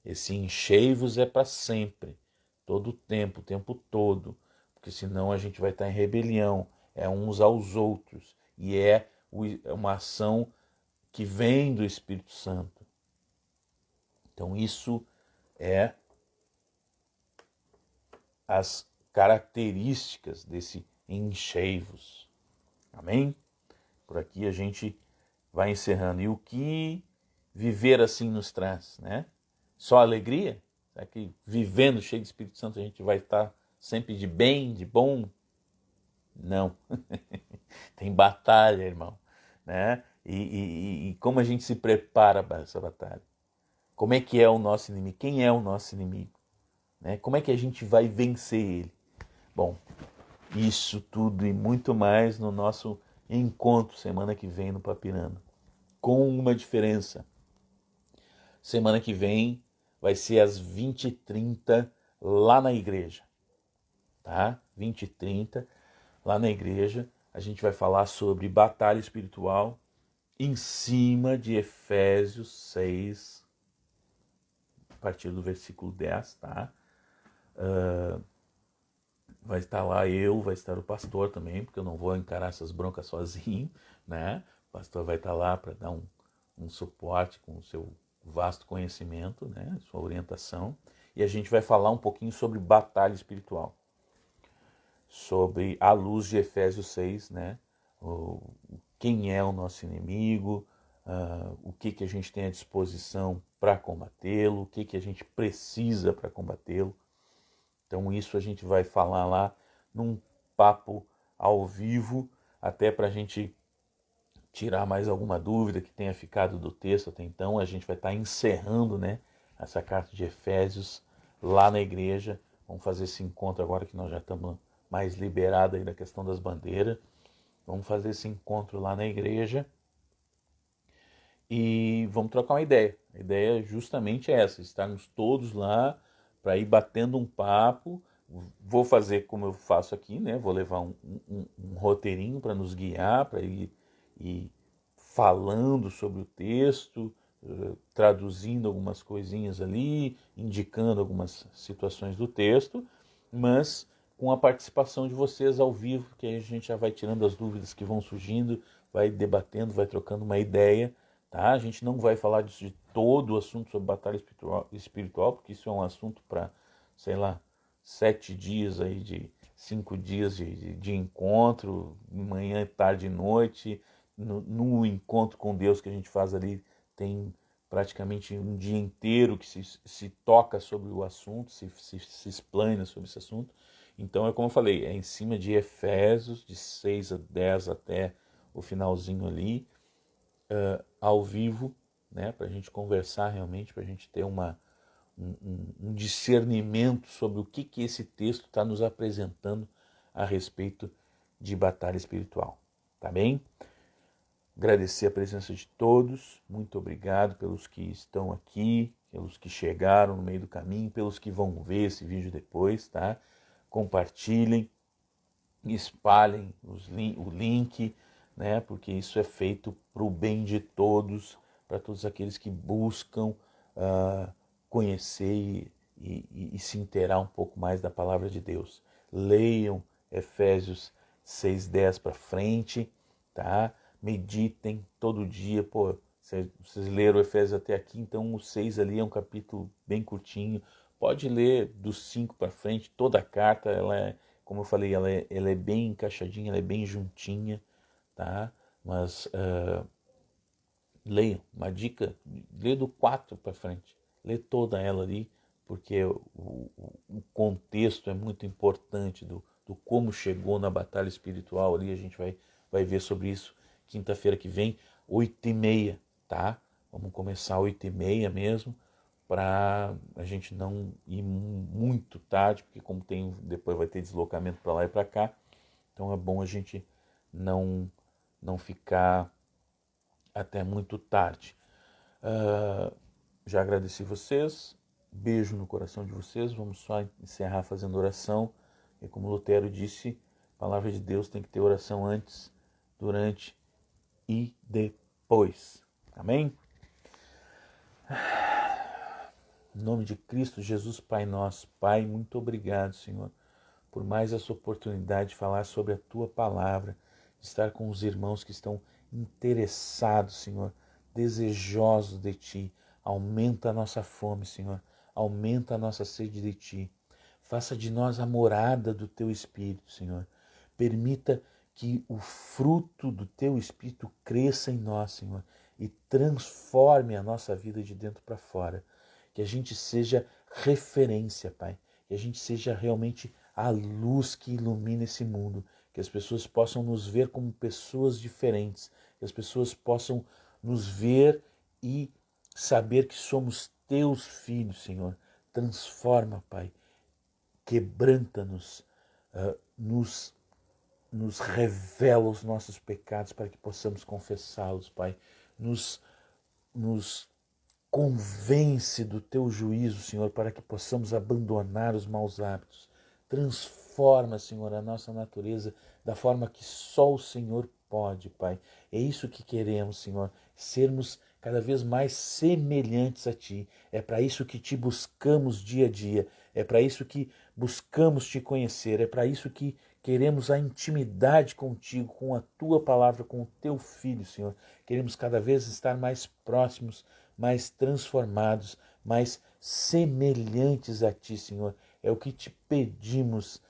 Esse enchei-vos é para sempre, todo o tempo todo, porque senão a gente vai estar em rebelião, é uns aos outros, e é uma ação que vem do Espírito Santo. Então isso é as características desse enchei-vos. Amém? Por aqui a gente vai encerrando. E o que viver assim nos traz, né? Só alegria? Será que vivendo cheio de Espírito Santo a gente vai estar sempre de bem, de bom? Não. Tem batalha, irmão. Né? E como a gente se prepara para essa batalha? Como é que é o nosso inimigo? Quem é o nosso inimigo? Né? Como é que a gente vai vencer ele? Bom, isso tudo e muito mais no nosso encontro semana que vem no Papirano. Com uma diferença. Semana que vem vai ser às 20h30 lá na igreja. Tá? 20h30 lá na igreja. A gente vai falar sobre batalha espiritual em cima de Efésios 6, a partir do versículo 10, tá? Vai estar lá eu, vai estar o pastor também, porque eu não vou encarar essas broncas sozinho, né? O pastor vai estar lá para dar um suporte com o seu vasto conhecimento, né? Sua orientação. E a gente vai falar um pouquinho sobre batalha espiritual, sobre a luz de Efésios 6, né? Quem é o nosso inimigo, o que a gente tem à disposição para combatê-lo, o que a gente precisa para combatê-lo. Então isso a gente vai falar lá num papo ao vivo, até para a gente tirar mais alguma dúvida que tenha ficado do texto até então. A gente vai estar encerrando, né, essa carta de Efésios lá na igreja. Vamos fazer esse encontro agora que nós já estamos mais liberados aí da questão das bandeiras. Vamos fazer esse encontro lá na igreja e vamos trocar uma ideia. A ideia é justamente essa, estarmos todos lá para ir batendo um papo. Vou fazer como eu faço aqui, né? Vou levar um roteirinho para nos guiar, para ir falando sobre o texto, traduzindo algumas coisinhas ali, indicando algumas situações do texto, mas com a participação de vocês ao vivo, que aí a gente já vai tirando as dúvidas que vão surgindo, vai debatendo, vai trocando uma ideia. Tá? A gente não vai falar disso de todo o assunto sobre batalha espiritual, porque isso é um assunto para, sei lá, 7 dias aí, de 5 dias de encontro, manhã, tarde e noite. No encontro com Deus que a gente faz ali, tem praticamente um dia inteiro que se toca sobre o assunto, se explana sobre esse assunto. Então é como eu falei, é em cima de Efésios, de 6 a 10 até o finalzinho ali, ao vivo, né, para a gente conversar realmente, para a gente ter um discernimento sobre o que esse texto está nos apresentando a respeito de batalha espiritual. Tá bem? Agradecer a presença de todos, muito obrigado pelos que estão aqui, pelos que chegaram no meio do caminho, pelos que vão ver esse vídeo depois, tá? Compartilhem, espalhem o link, né? Porque isso é feito para o bem de todos, para todos aqueles que buscam conhecer e se inteirar um pouco mais da palavra de Deus. Leiam Efésios 6:10 para frente, tá? Meditem todo dia. Pô, vocês leram Efésios até aqui, então o 6 ali é um capítulo bem curtinho. Pode ler dos 5 para frente, toda a carta, ela é, como eu falei, ela é bem encaixadinha, ela é bem juntinha, tá? Mas leiam, uma dica, lê do 4 para frente, lê toda ela ali, porque o contexto é muito importante do como chegou na batalha espiritual ali. A gente vai ver sobre isso quinta-feira que vem, 8h30, tá? Vamos começar 8h30 mesmo, para a gente não ir muito tarde, porque como depois vai ter deslocamento para lá e para cá, então é bom a gente não ficar até muito tarde. Já agradeci vocês, beijo no coração de vocês. Vamos só encerrar fazendo oração. E como Lutero disse, a palavra de Deus tem que ter oração antes, durante e depois. Amém? Em nome de Cristo Jesus, Pai nosso. Pai, muito obrigado, Senhor, por mais essa oportunidade de falar sobre a Tua palavra, de estar com os irmãos que estão interessados, Senhor, desejosos de Ti. Aumenta a nossa fome, Senhor. Aumenta a nossa sede de Ti. Faça de nós a morada do Teu Espírito, Senhor. Permita que o fruto do Teu Espírito cresça em nós, Senhor, e transforme a nossa vida de dentro para fora. Que que a gente seja referência, Pai, que a gente seja realmente a luz que ilumina esse mundo, que as pessoas possam nos ver como pessoas diferentes, que as pessoas possam nos ver e saber que somos teus filhos, Senhor. Transforma, Pai, quebranta-nos, nos revela os nossos pecados para que possamos confessá-los, Pai. Nos convence do teu juízo, Senhor, para que possamos abandonar os maus hábitos. Transforma, Senhor, a nossa natureza da forma que só o Senhor pode, Pai. É isso que queremos, Senhor, sermos cada vez mais semelhantes a Ti. É para isso que Te buscamos dia a dia. É para isso que buscamos Te conhecer. É para isso que queremos a intimidade contigo, com a Tua palavra, com o Teu Filho, Senhor. Queremos cada vez estar mais próximos, mais transformados, mais semelhantes a Ti, Senhor. É o que Te pedimos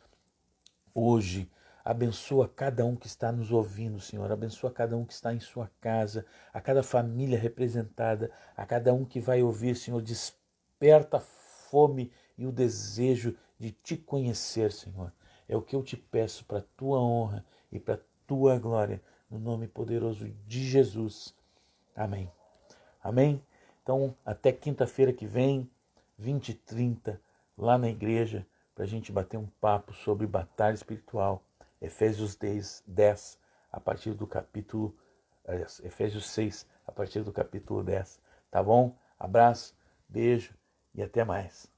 hoje. Abençoa cada um que está nos ouvindo, Senhor. Abençoa cada um que está em sua casa, a cada família representada, a cada um que vai ouvir, Senhor. Desperta a fome e o desejo de Te conhecer, Senhor. É o que eu te peço para a Tua honra e para a Tua glória, no nome poderoso de Jesus. Amém. Amém? Então, até quinta-feira que vem, 20h30, lá na igreja, para a gente bater um papo sobre batalha espiritual. Efésios 10, a partir do capítulo... Efésios 6, a partir do capítulo 10. Tá bom? Abraço, beijo e até mais.